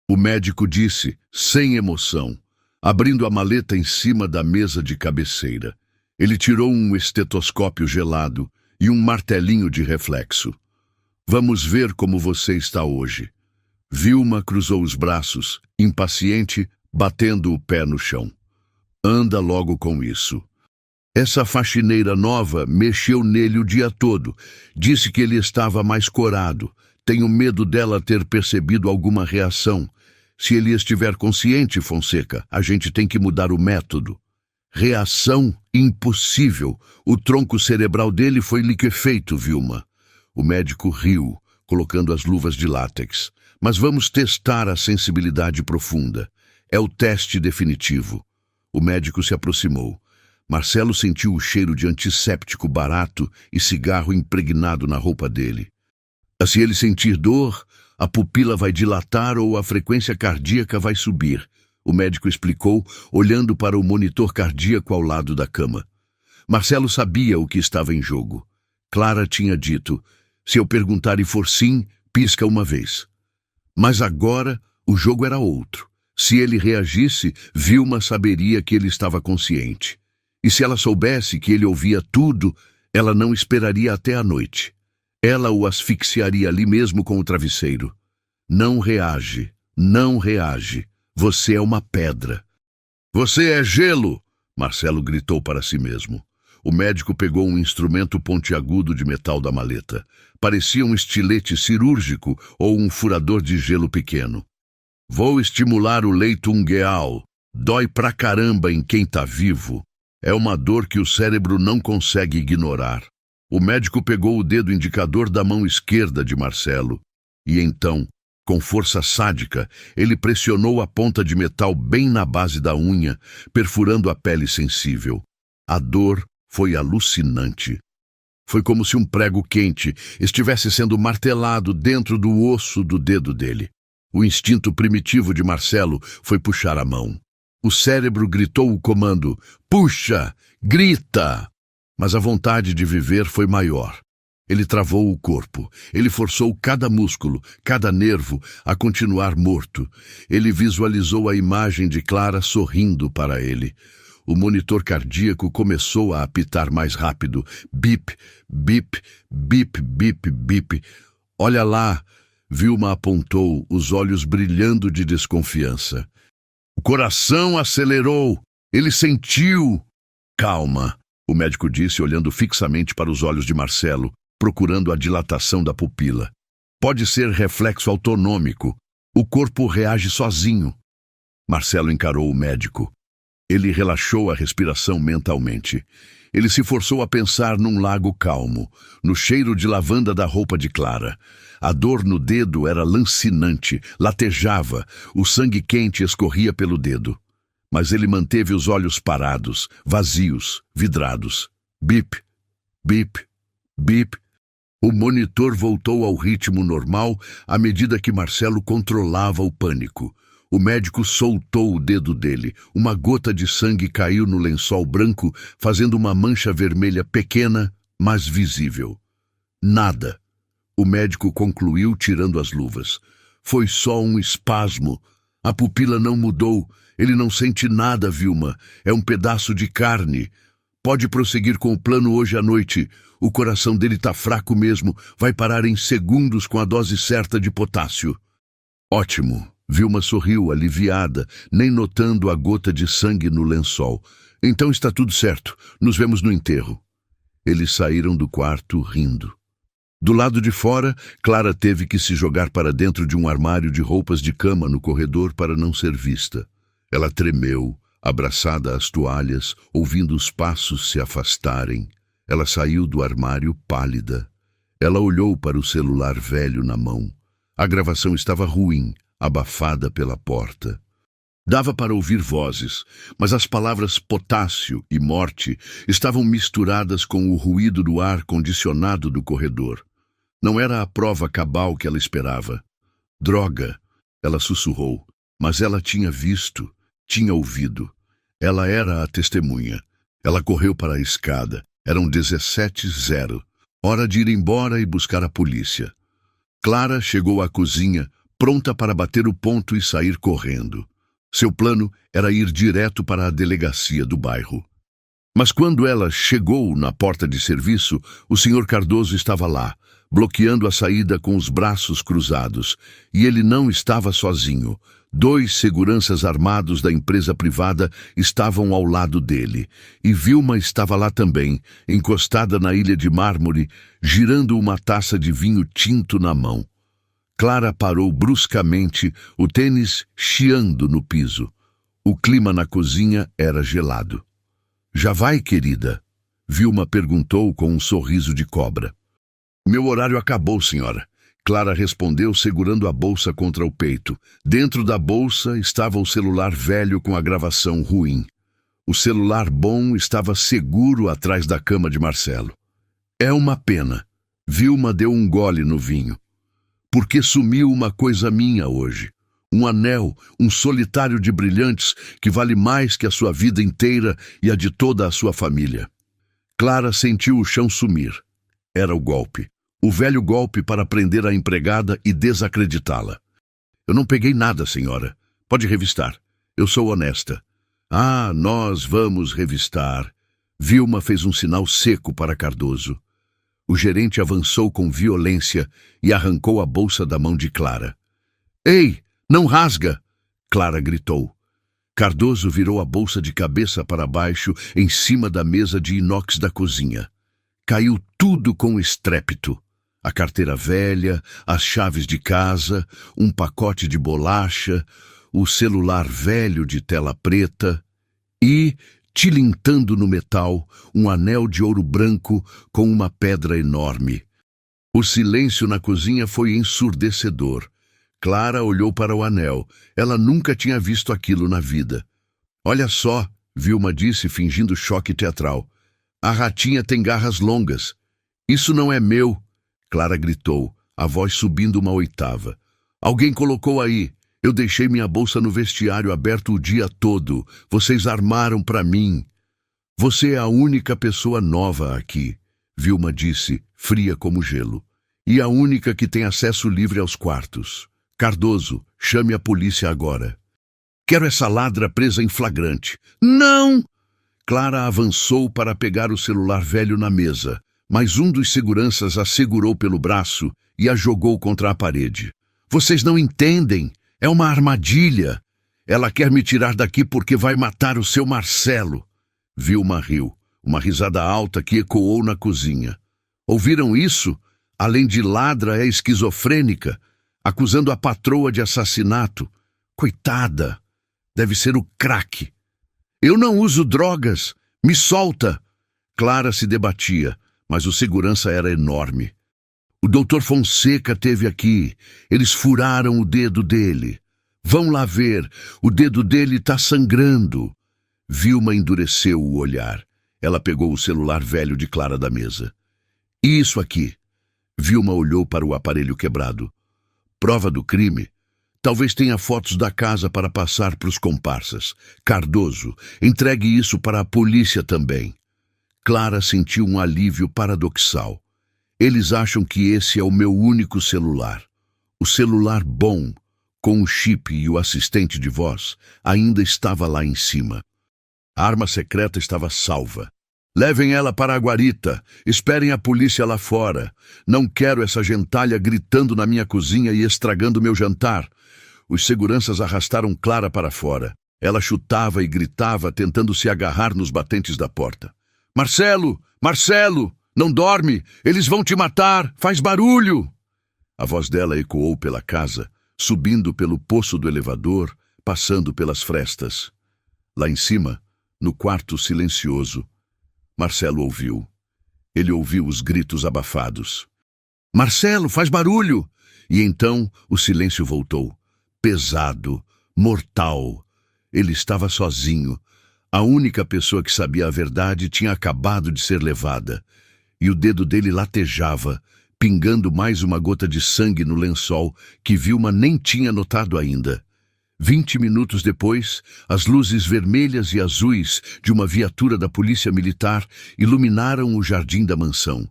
o médico disse, sem emoção, abrindo a maleta em cima da mesa de cabeceira. Ele tirou um estetoscópio gelado e um martelinho de reflexo. Vamos ver como você está hoje. Vilma cruzou os braços, impaciente, batendo o pé no chão. Anda logo com isso. Essa faxineira nova mexeu nele o dia todo. Disse que ele estava mais corado. Tenho medo dela ter percebido alguma reação. Se ele estiver consciente, Fonseca, a gente tem que mudar o método. Reação impossível. O tronco cerebral dele foi liquefeito, Vilma. O médico riu, colocando as luvas de látex. Mas vamos testar a sensibilidade profunda. É o teste definitivo. O médico se aproximou. Marcelo sentiu o cheiro de antisséptico barato e cigarro impregnado na roupa dele. Se ele sentir dor, a pupila vai dilatar ou a frequência cardíaca vai subir, o médico explicou, olhando para o monitor cardíaco ao lado da cama. Marcelo sabia o que estava em jogo. Clara tinha dito, se eu perguntar e for sim, pisca uma vez. Mas agora o jogo era outro. Se ele reagisse, Vilma saberia que ele estava consciente. E se ela soubesse que ele ouvia tudo, ela não esperaria até a noite. Ela o asfixiaria ali mesmo com o travesseiro. Não reage, não reage. Você é uma pedra. Você é gelo! Marcelo gritou para si mesmo. O médico pegou um instrumento pontiagudo de metal da maleta. Parecia um estilete cirúrgico ou um furador de gelo pequeno. Vou estimular o leito ungueal. Dói pra caramba em quem tá vivo. É uma dor que o cérebro não consegue ignorar. O médico pegou o dedo indicador da mão esquerda de Marcelo e então, com força sádica, ele pressionou a ponta de metal bem na base da unha, perfurando a pele sensível. A dor foi alucinante. Foi como se um prego quente estivesse sendo martelado dentro do osso do dedo dele. O instinto primitivo de Marcelo foi puxar a mão. O cérebro gritou o comando, puxa, grita! Mas a vontade de viver foi maior. Ele travou o corpo. Ele forçou cada músculo, cada nervo a continuar morto. Ele visualizou a imagem de Clara sorrindo para ele. O monitor cardíaco começou a apitar mais rápido. Bip, bip, bip, bip, bip. Olha lá, Vilma apontou, os olhos brilhando de desconfiança. O coração acelerou. Ele sentiu. Calma, o médico disse, olhando fixamente para os olhos de Marcelo, procurando a dilatação da pupila. Pode ser reflexo autonômico. O corpo reage sozinho. Marcelo encarou o médico. Ele relaxou a respiração mentalmente. Ele se forçou a pensar num lago calmo, no cheiro de lavanda da roupa de Clara. A dor no dedo era lancinante, latejava, o sangue quente escorria pelo dedo. Mas ele manteve os olhos parados, vazios, vidrados. Bip, bip, bip. O monitor voltou ao ritmo normal à medida que Marcelo controlava o pânico. O médico soltou o dedo dele. Uma gota de sangue caiu no lençol branco, fazendo uma mancha vermelha pequena, mas visível. Nada. O médico concluiu, tirando as luvas. Foi só um espasmo. A pupila não mudou. Ele não sente nada, Vilma. É um pedaço de carne. Pode prosseguir com o plano hoje à noite. O coração dele tá fraco mesmo. Vai parar em segundos com a dose certa de potássio. Ótimo. Vilma sorriu, aliviada, nem notando a gota de sangue no lençol. Então está tudo certo. Nos vemos no enterro. Eles saíram do quarto rindo. Do lado de fora, Clara teve que se jogar para dentro de um armário de roupas de cama no corredor para não ser vista. Ela tremeu, abraçada às toalhas, ouvindo os passos se afastarem. Ela saiu do armário pálida. Ela olhou para o celular velho na mão. A gravação estava ruim, abafada pela porta. Dava para ouvir vozes, mas as palavras potássio e morte estavam misturadas com o ruído do ar condicionado do corredor. Não era a prova cabal que ela esperava. Droga, ela sussurrou, mas ela tinha visto, tinha ouvido. Ela era a testemunha. Ela correu para a escada. Eram 17h. Hora de ir embora e buscar a polícia. Clara chegou à cozinha, pronta para bater o ponto e sair correndo. Seu plano era ir direto para a delegacia do bairro. Mas quando ela chegou na porta de serviço, o Sr. Cardoso estava lá, bloqueando a saída com os braços cruzados. E ele não estava sozinho. 2 seguranças armados da empresa privada estavam ao lado dele. E Vilma estava lá também, encostada na ilha de mármore, girando uma taça de vinho tinto na mão. Clara parou bruscamente, o tênis chiando no piso. O clima na cozinha era gelado. Já vai, querida? Vilma perguntou com um sorriso de cobra. Meu horário acabou, senhora. Clara respondeu segurando a bolsa contra o peito. Dentro da bolsa estava o celular velho com a gravação ruim. O celular bom estava seguro atrás da cama de Marcelo. É uma pena. Vilma deu um gole no vinho. Porque sumiu uma coisa minha hoje. Um anel, um solitário de brilhantes que vale mais que a sua vida inteira e a de toda a sua família. Clara sentiu o chão sumir. Era o golpe. O velho golpe para prender a empregada e desacreditá-la. Eu não peguei nada, senhora. Pode revistar. Eu sou honesta. Ah, nós vamos revistar. Vilma fez um sinal seco para Cardoso. O gerente avançou com violência e arrancou a bolsa da mão de Clara. Ei, não rasga! Clara gritou. Cardoso virou a bolsa de cabeça para baixo em cima da mesa de inox da cozinha. Caiu tudo com estrépito. A carteira velha, as chaves de casa, um pacote de bolacha, o celular velho de tela preta e, tilintando no metal, um anel de ouro branco com uma pedra enorme. O silêncio na cozinha foi ensurdecedor. Clara olhou para o anel. Ela nunca tinha visto aquilo na vida. Olha só, Vilma disse, fingindo choque teatral. A ratinha tem garras longas. Isso não é meu, Clara gritou, a voz subindo uma oitava. Alguém colocou aí. Eu deixei minha bolsa no vestiário aberto o dia todo. Vocês armaram para mim. Você é a única pessoa nova aqui, Vilma disse, fria como gelo. E a única que tem acesso livre aos quartos. Cardoso, chame a polícia agora. Quero essa ladra presa em flagrante. Não! Clara avançou para pegar o celular velho na mesa, mas um dos seguranças a segurou pelo braço e a jogou contra a parede. Vocês não entendem. É uma armadilha. Ela quer me tirar daqui porque vai matar o seu Marcelo. Vilma riu, uma risada alta que ecoou na cozinha. Ouviram isso? Além de ladra, é esquizofrênica, acusando a patroa de assassinato. Coitada, deve ser o crack. Eu não uso drogas, me solta. Clara se debatia, mas o segurança era enorme. O Dr. Fonseca teve aqui. Eles furaram o dedo dele. Vão lá ver. O dedo dele está sangrando. Vilma endureceu o olhar. Ela pegou o celular velho de Clara da mesa. E isso aqui? Vilma olhou para o aparelho quebrado. Prova do crime? Talvez tenha fotos da casa para passar para os comparsas. Cardoso, entregue isso para a polícia também. Clara sentiu um alívio paradoxal. Eles acham que esse é o meu único celular. O celular bom, com o chip e o assistente de voz, ainda estava lá em cima. A arma secreta estava salva. Levem ela para a guarita. Esperem a polícia lá fora. Não quero essa gentalha gritando na minha cozinha e estragando meu jantar. Os seguranças arrastaram Clara para fora. Ela chutava e gritava, tentando se agarrar nos batentes da porta. Marcelo! Marcelo! Não dorme! Eles vão te matar! Faz barulho! A voz dela ecoou pela casa, subindo pelo poço do elevador, passando pelas frestas. Lá em cima, no quarto silencioso, Marcelo ouviu. Ele ouviu os gritos abafados. Marcelo, faz barulho! E então o silêncio voltou. Pesado, mortal. Ele estava sozinho. A única pessoa que sabia a verdade tinha acabado de ser levada. E o dedo dele latejava, pingando mais uma gota de sangue no lençol que Vilma nem tinha notado ainda. 20 minutos depois, as luzes vermelhas e azuis de uma viatura da polícia militar iluminaram o jardim da mansão.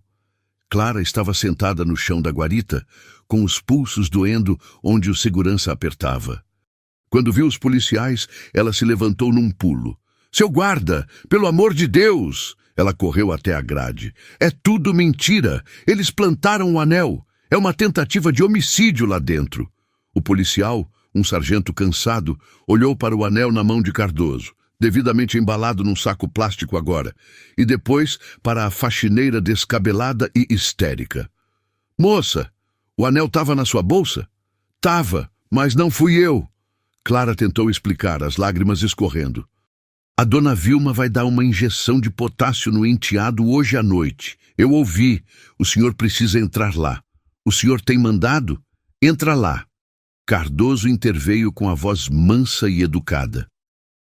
Clara estava sentada no chão da guarita, com os pulsos doendo onde o segurança apertava. Quando viu os policiais, ela se levantou num pulo. Seu guarda, pelo amor de Deus! Ela correu até a grade. É tudo mentira! Eles plantaram o anel! É uma tentativa de homicídio lá dentro! O policial, um sargento cansado, olhou para o anel na mão de Cardoso, devidamente embalado num saco plástico agora, e depois para a faxineira descabelada e histérica. Moça, o anel estava na sua bolsa? Tava, mas não fui eu. Clara tentou explicar, as lágrimas escorrendo. A dona Vilma vai dar uma injeção de potássio no enteado hoje à noite. Eu ouvi. O senhor precisa entrar lá. O senhor tem mandado? Entra lá. Cardoso interveio com a voz mansa e educada.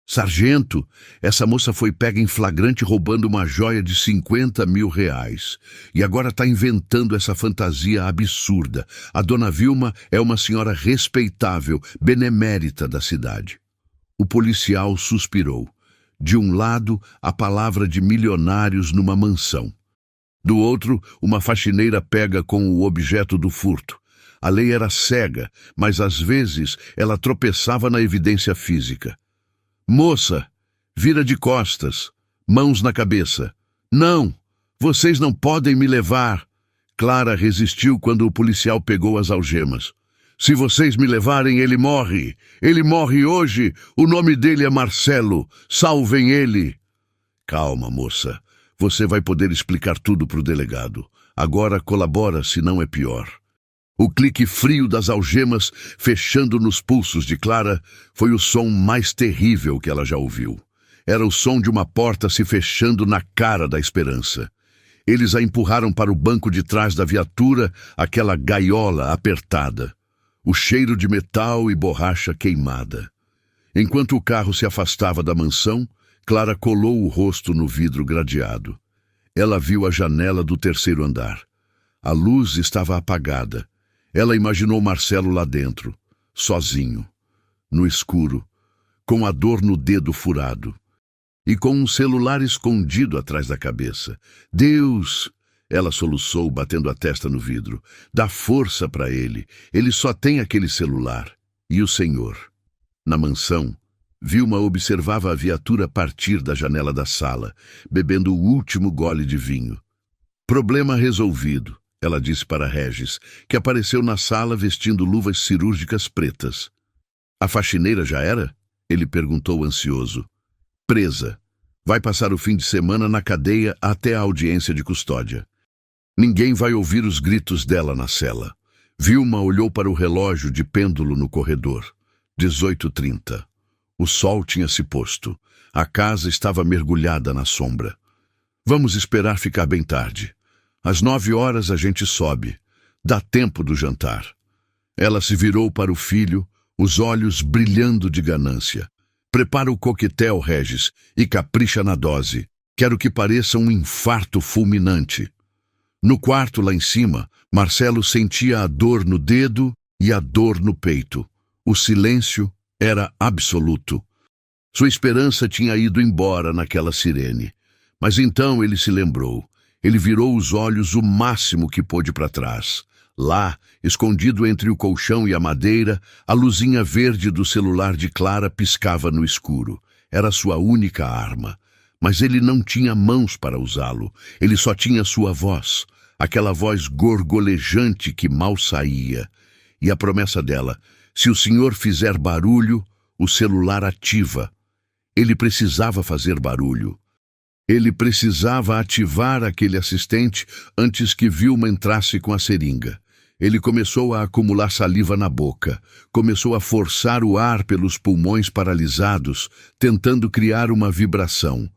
Sargento, essa moça foi pega em flagrante roubando uma joia de 50 mil reais. E agora está inventando essa fantasia absurda. A dona Vilma é uma senhora respeitável, benemérita da cidade. O policial suspirou. De um lado, a palavra de milionários numa mansão. Do outro, uma faxineira pega com o objeto do furto. A lei era cega, mas às vezes ela tropeçava na evidência física. Moça, vira de costas, mãos na cabeça. Não, vocês não podem me levar. Clara resistiu quando o policial pegou as algemas. Se vocês me levarem, ele morre. Ele morre hoje. O nome dele é Marcelo. Salvem ele. Calma, moça. Você vai poder explicar tudo para o delegado. Agora colabora, senão é pior. O clique frio das algemas fechando nos pulsos de Clara foi o som mais terrível que ela já ouviu. Era o som de uma porta se fechando na cara da esperança. Eles a empurraram para o banco de trás da viatura, aquela gaiola apertada. O cheiro de metal e borracha queimada. Enquanto o carro se afastava da mansão, Clara colou o rosto no vidro gradeado. Ela viu a janela do terceiro andar. A luz estava apagada. Ela imaginou Marcelo lá dentro, sozinho, no escuro, com a dor no dedo furado e com um celular escondido atrás da cabeça. Deus! Ela soluçou, batendo a testa no vidro. Dá força para ele. Ele só tem aquele celular. E o senhor? Na mansão, Vilma observava a viatura partir da janela da sala, bebendo o último gole de vinho. Problema resolvido. Ela disse para Regis, que apareceu na sala vestindo luvas cirúrgicas pretas. A faxineira já era? Ele perguntou ansioso. Presa. Vai passar o fim de semana na cadeia até a audiência de custódia. Ninguém vai ouvir os gritos dela na cela. Vilma olhou para o relógio de pêndulo no corredor. 18h30. O sol tinha se posto. A casa estava mergulhada na sombra. Vamos esperar ficar bem tarde. Às 9h a gente sobe. Dá tempo do jantar. Ela se virou para o filho, os olhos brilhando de ganância. Prepara o coquetel, Regis, e capricha na dose. Quero que pareça um infarto fulminante. No quarto lá em cima, Marcelo sentia a dor no dedo e a dor no peito. O silêncio era absoluto. Sua esperança tinha ido embora naquela sirene. Mas então ele se lembrou. Ele virou os olhos o máximo que pôde para trás. Lá, escondido entre o colchão e a madeira, a luzinha verde do celular de Clara piscava no escuro. Era sua única arma. Mas ele não tinha mãos para usá-lo. Ele só tinha sua voz. Aquela voz gorgolejante que mal saía. E a promessa dela, se o senhor fizer barulho, o celular ativa. Ele precisava fazer barulho. Ele precisava ativar aquele assistente antes que Vilma entrasse com a seringa. Ele começou a acumular saliva na boca. Começou a forçar o ar pelos pulmões paralisados, tentando criar uma vibração.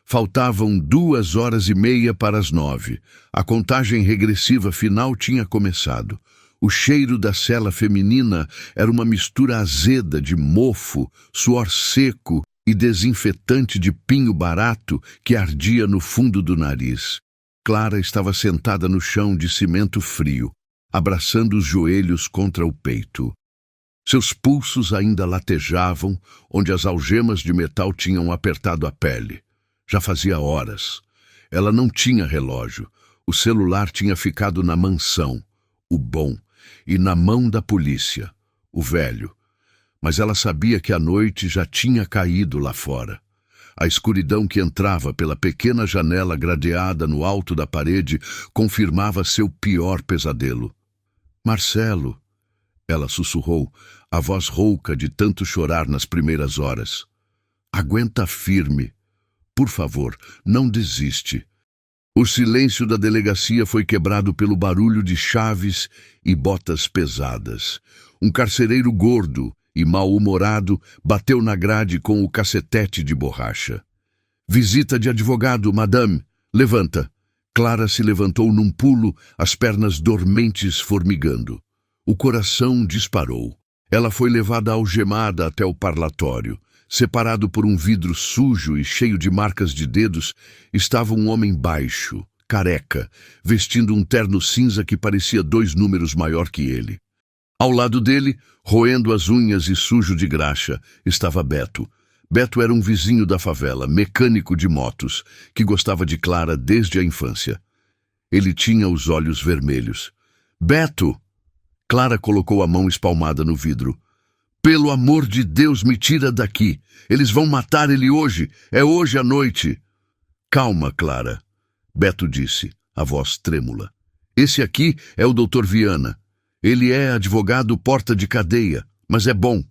Faltavam 2h30 para as 9. A contagem regressiva final tinha começado. O cheiro da cela feminina era uma mistura azeda de mofo, suor seco e desinfetante de pinho barato que ardia no fundo do nariz. Clara estava sentada no chão de cimento frio, abraçando os joelhos contra o peito. Seus pulsos ainda latejavam, onde as algemas de metal tinham apertado a pele. Já fazia horas. Ela não tinha relógio. O celular tinha ficado na mansão, o bom, e na mão da polícia, o velho. Mas ela sabia que a noite já tinha caído lá fora. A escuridão que entrava pela pequena janela gradeada no alto da parede confirmava seu pior pesadelo. Marcelo, ela sussurrou, a voz rouca de tanto chorar nas primeiras horas. Aguenta firme. Por favor, não desiste. O silêncio da delegacia foi quebrado pelo barulho de chaves e botas pesadas. Um carcereiro gordo e mal-humorado bateu na grade com o cacetete de borracha. Visita de advogado, madame. Levanta. Clara se levantou num pulo, as pernas dormentes formigando. O coração disparou. Ela foi levada algemada até o parlatório. Separado por um vidro sujo e cheio de marcas de dedos, estava um homem baixo, careca, vestindo um terno cinza que parecia 2 números maior que ele. Ao lado dele, roendo as unhas e sujo de graxa, estava Beto. Beto era um vizinho da favela, mecânico de motos, que gostava de Clara desde a infância. Ele tinha os olhos vermelhos. Beto! Clara colocou a mão espalmada no vidro. Pelo amor de Deus, me tira daqui. Eles vão matar ele hoje. É hoje à noite. Calma, Clara. Beto disse, a voz trêmula. Esse aqui é o Dr. Viana. Ele é advogado porta de cadeia, mas é bom.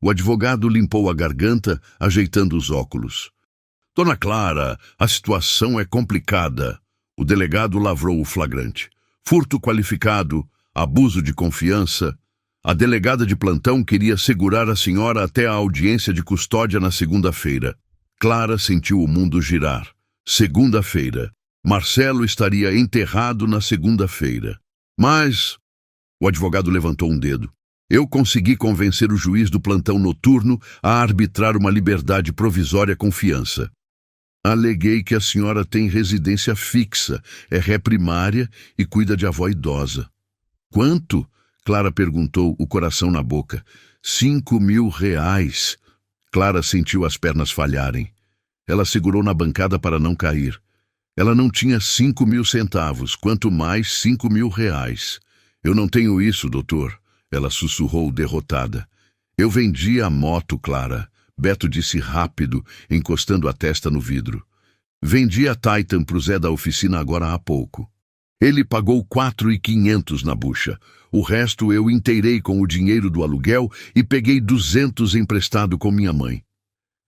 O advogado limpou a garganta, ajeitando os óculos. Dona Clara, a situação é complicada. O delegado lavrou o flagrante. Furto qualificado, abuso de confiança. A delegada de plantão queria segurar a senhora até a audiência de custódia na segunda-feira. Clara sentiu o mundo girar. Segunda-feira. Marcelo estaria enterrado na segunda-feira. Mas... O advogado levantou um dedo. Eu consegui convencer o juiz do plantão noturno a arbitrar uma liberdade provisória com fiança. Aleguei que a senhora tem residência fixa, é ré primária e cuida de avó idosa. Quanto? Clara perguntou, o coração na boca. 5.000 reais. Clara sentiu as pernas falharem. Ela segurou na bancada para não cair. Ela não tinha 5.000 centavos, quanto mais 5.000 reais. Eu não tenho isso, doutor. Ela sussurrou derrotada. Eu vendi a moto, Clara. Beto disse rápido, encostando a testa no vidro. Vendi a Titan pro Zé da oficina agora há pouco. Ele pagou 4.500 na bucha. O resto eu inteirei com o dinheiro do aluguel e peguei 200 emprestado com minha mãe.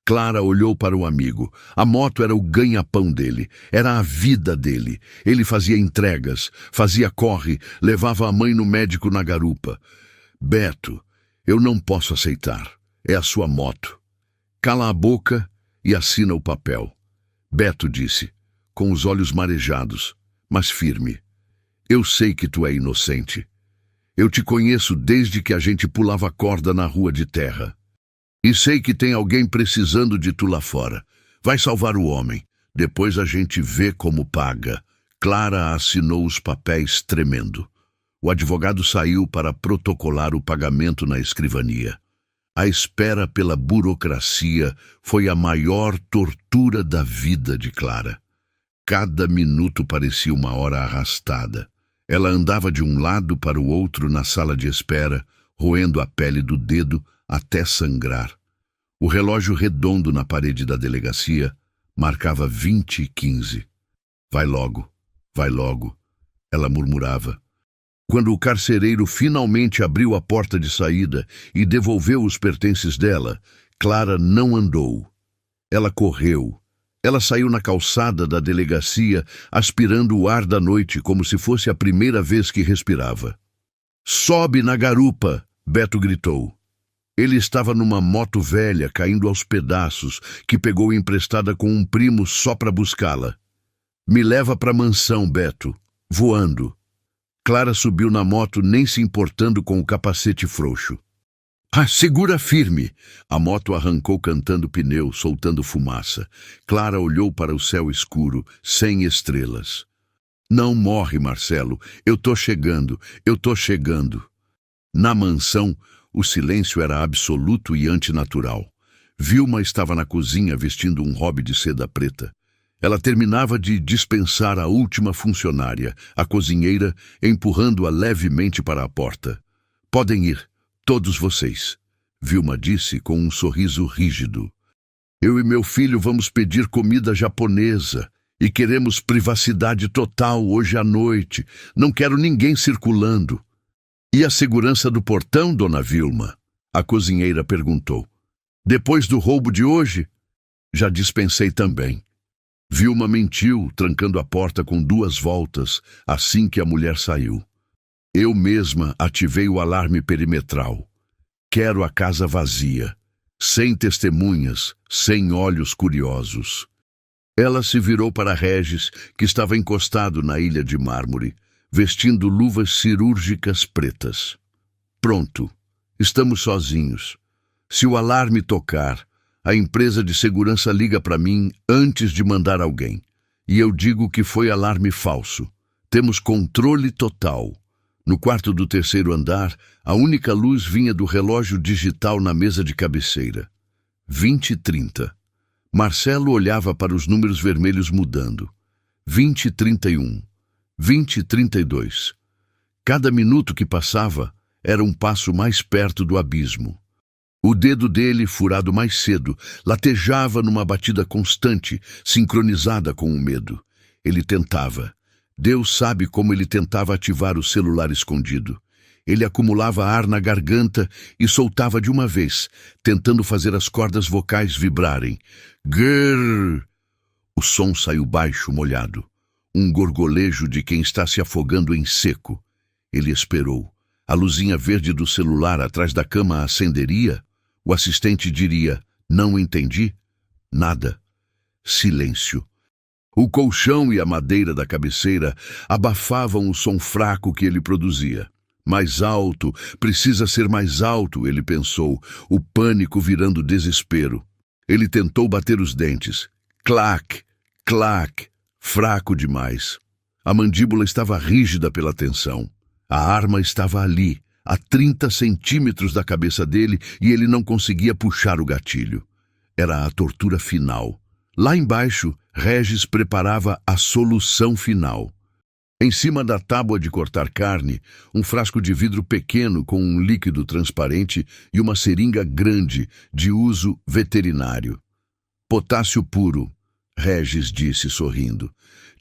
Clara olhou para o amigo. A moto era o ganha-pão dele. Era a vida dele. Ele fazia entregas, fazia corre, levava a mãe no médico na garupa. Beto, eu não posso aceitar. É a sua moto. Cala a boca e assina o papel. Beto disse, com os olhos marejados, mas firme. Eu sei que tu é inocente. Eu te conheço desde que a gente pulava corda na rua de terra. E sei que tem alguém precisando de tu lá fora. Vai salvar o homem. Depois a gente vê como paga. Clara assinou os papéis tremendo. O advogado saiu para protocolar o pagamento na escrivania. A espera pela burocracia foi a maior tortura da vida de Clara. Cada minuto parecia uma hora arrastada. Ela andava de um lado para o outro na sala de espera, roendo a pele do dedo até sangrar. O relógio redondo na parede da delegacia marcava 20h15. Vai logo, ela murmurava. Quando o carcereiro finalmente abriu a porta de saída e devolveu os pertences dela, Clara não andou. Ela correu. Ela saiu na calçada da delegacia, aspirando o ar da noite como se fosse a primeira vez que respirava. Sobe na garupa, Beto gritou. Ele estava numa moto velha, caindo aos pedaços, que pegou emprestada com um primo só para buscá-la. Me leva para a mansão, Beto. Voando. Clara subiu na moto, nem se importando com o capacete frouxo. Ah, segura firme! A moto arrancou cantando pneu, soltando fumaça. Clara olhou para o céu escuro, sem estrelas. Não morre, Marcelo. Eu tô chegando. Na mansão, o silêncio era absoluto e antinatural. Vilma estava na cozinha vestindo um robe de seda preta. Ela terminava de dispensar a última funcionária, a cozinheira, empurrando-a levemente para a porta. Podem ir, todos vocês, Vilma disse com um sorriso rígido. Eu e meu filho vamos pedir comida japonesa e queremos privacidade total hoje à noite. Não quero ninguém circulando. E a segurança do portão, dona Vilma? A cozinheira perguntou. Depois do roubo de hoje? Já dispensei também. Vilma mentiu, trancando a porta com 2 voltas, assim que a mulher saiu. Eu mesma ativei o alarme perimetral. Quero a casa vazia, sem testemunhas, sem olhos curiosos. Ela se virou para Regis, que estava encostado na ilha de mármore, vestindo luvas cirúrgicas pretas. Pronto, estamos sozinhos. Se o alarme tocar, a empresa de segurança liga para mim antes de mandar alguém. E eu digo que foi alarme falso. Temos controle total. No quarto do terceiro andar, a única luz vinha do relógio digital na mesa de cabeceira. 20h30. Marcelo olhava para os números vermelhos mudando. 20h31. 20h32. Cada minuto que passava era um passo mais perto do abismo. O dedo dele, furado mais cedo, latejava numa batida constante, sincronizada com o medo. Ele tentava. Deus sabe como ele tentava ativar o celular escondido. Ele acumulava ar na garganta e soltava de uma vez, tentando fazer as cordas vocais vibrarem. Grrr! O som saiu baixo, molhado. Um gorgolejo de quem está se afogando em seco. Ele esperou. A luzinha verde do celular atrás da cama acenderia? O assistente diria, não entendi? Nada. Silêncio. O colchão e a madeira da cabeceira abafavam o som fraco que ele produzia. Mais alto, precisa ser mais alto, ele pensou, o pânico virando desespero. Ele tentou bater os dentes. Clac, clac, fraco demais. A mandíbula estava rígida pela tensão. A arma estava ali, a 30 centímetros da cabeça dele, e ele não conseguia puxar o gatilho. Era a tortura final. Lá embaixo, Regis preparava a solução final. Em cima da tábua de cortar carne, um frasco de vidro pequeno com um líquido transparente e uma seringa grande de uso veterinário. Potássio puro, Regis disse sorrindo.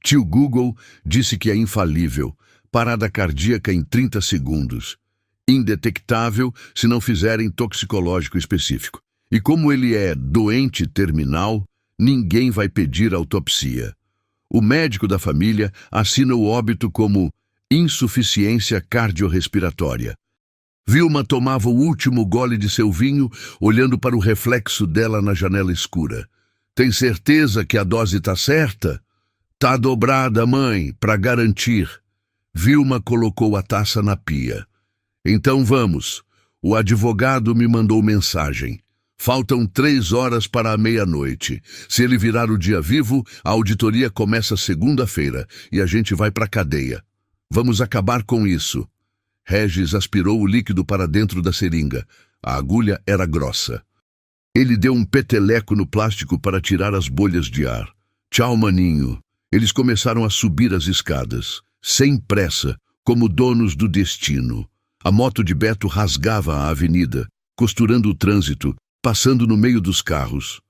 Tio Google disse que é infalível, parada cardíaca em 30 segundos. Indetectável se não fizerem toxicológico específico. E como ele é doente terminal, ninguém vai pedir autopsia. O médico da família assina o óbito como insuficiência cardiorrespiratória. Vilma tomava o último gole de seu vinho, olhando para o reflexo dela na janela escura. Tem certeza que a dose tá certa? Tá dobrada, mãe, para garantir. Vilma colocou a taça na pia. Então vamos. O advogado me mandou mensagem. Faltam 3 horas para a meia-noite. Se ele virar o dia vivo, a auditoria começa segunda-feira e a gente vai para a cadeia. Vamos acabar com isso. Regis aspirou o líquido para dentro da seringa. A agulha era grossa. Ele deu um peteleco no plástico para tirar as bolhas de ar. Tchau, maninho. Eles começaram a subir as escadas, sem pressa, como donos do destino. A moto de Beto rasgava a avenida, costurando o trânsito, passando no meio dos carros.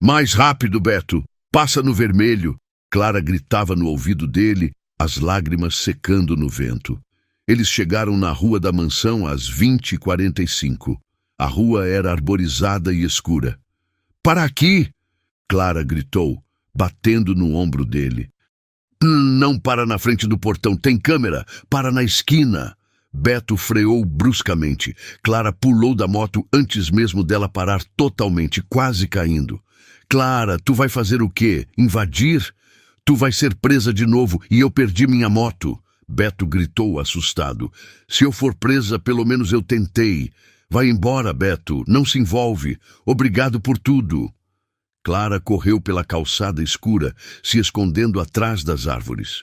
Mais rápido, Beto! Passa no vermelho! Clara gritava no ouvido dele, as lágrimas secando no vento. Eles chegaram na rua da mansão às 20h45. A rua era arborizada e escura. Para aqui! Clara gritou, batendo no ombro dele. Não para na frente do portão, tem câmera! Para na esquina! Beto freou bruscamente. Clara pulou da moto antes mesmo dela parar totalmente, quase caindo. Clara, tu vai fazer o quê? Invadir? Tu vai ser presa de novo e eu perdi minha moto. Beto gritou assustado. Se eu for presa, pelo menos eu tentei. Vai embora, Beto. Não se envolve. Obrigado por tudo. Clara correu pela calçada escura, se escondendo atrás das árvores.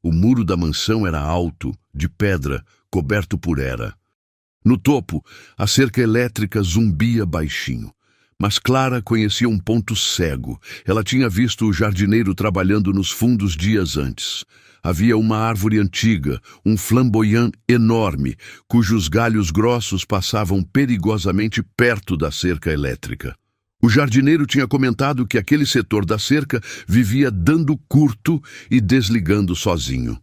O muro da mansão era alto, de pedra, coberto por era. No topo, a cerca elétrica zumbia baixinho. Mas Clara conhecia um ponto cego. Ela tinha visto o jardineiro trabalhando nos fundos dias antes. Havia uma árvore antiga, um flamboyant enorme, cujos galhos grossos passavam perigosamente perto da cerca elétrica. O jardineiro tinha comentado que aquele setor da cerca vivia dando curto e desligando sozinho.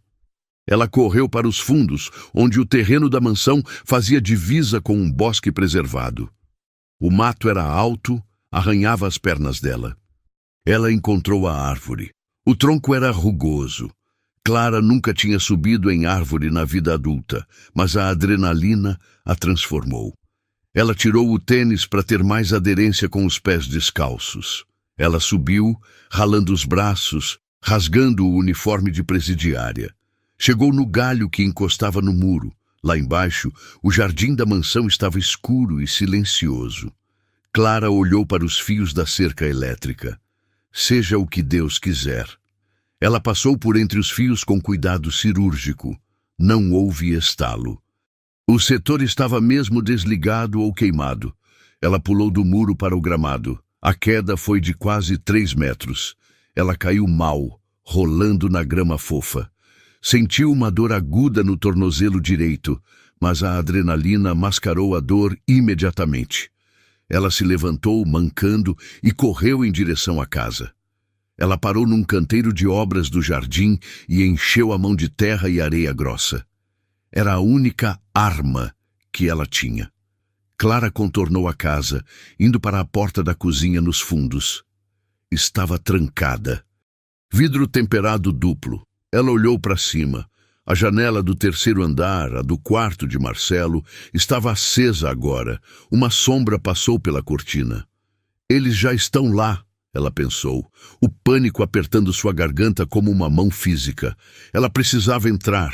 Ela correu para os fundos, onde o terreno da mansão fazia divisa com um bosque preservado. O mato era alto, arranhava as pernas dela. Ela encontrou a árvore. O tronco era rugoso. Clara nunca tinha subido em árvore na vida adulta, mas a adrenalina a transformou. Ela tirou o tênis para ter mais aderência com os pés descalços. Ela subiu, ralando os braços, rasgando o uniforme de presidiária. Chegou no galho que encostava no muro. Lá embaixo, o jardim da mansão estava escuro e silencioso. Clara olhou para os fios da cerca elétrica. Seja o que Deus quiser. Ela passou por entre os fios com cuidado cirúrgico. Não houve estalo. O setor estava mesmo desligado ou queimado. Ela pulou do muro para o gramado. A queda foi de quase 3 metros. Ela caiu mal, rolando na grama fofa. Sentiu uma dor aguda no tornozelo direito, mas a adrenalina mascarou a dor imediatamente. Ela se levantou, mancando, e correu em direção à casa. Ela parou num canteiro de obras do jardim e encheu a mão de terra e areia grossa. Era a única arma que ela tinha. Clara contornou a casa, indo para a porta da cozinha nos fundos. Estava trancada. Vidro temperado duplo. Ela olhou para cima. A janela do 3º andar, a do quarto de Marcelo, estava acesa agora. Uma sombra passou pela cortina. Eles já estão lá, ela pensou, o pânico apertando sua garganta como uma mão física. Ela precisava entrar.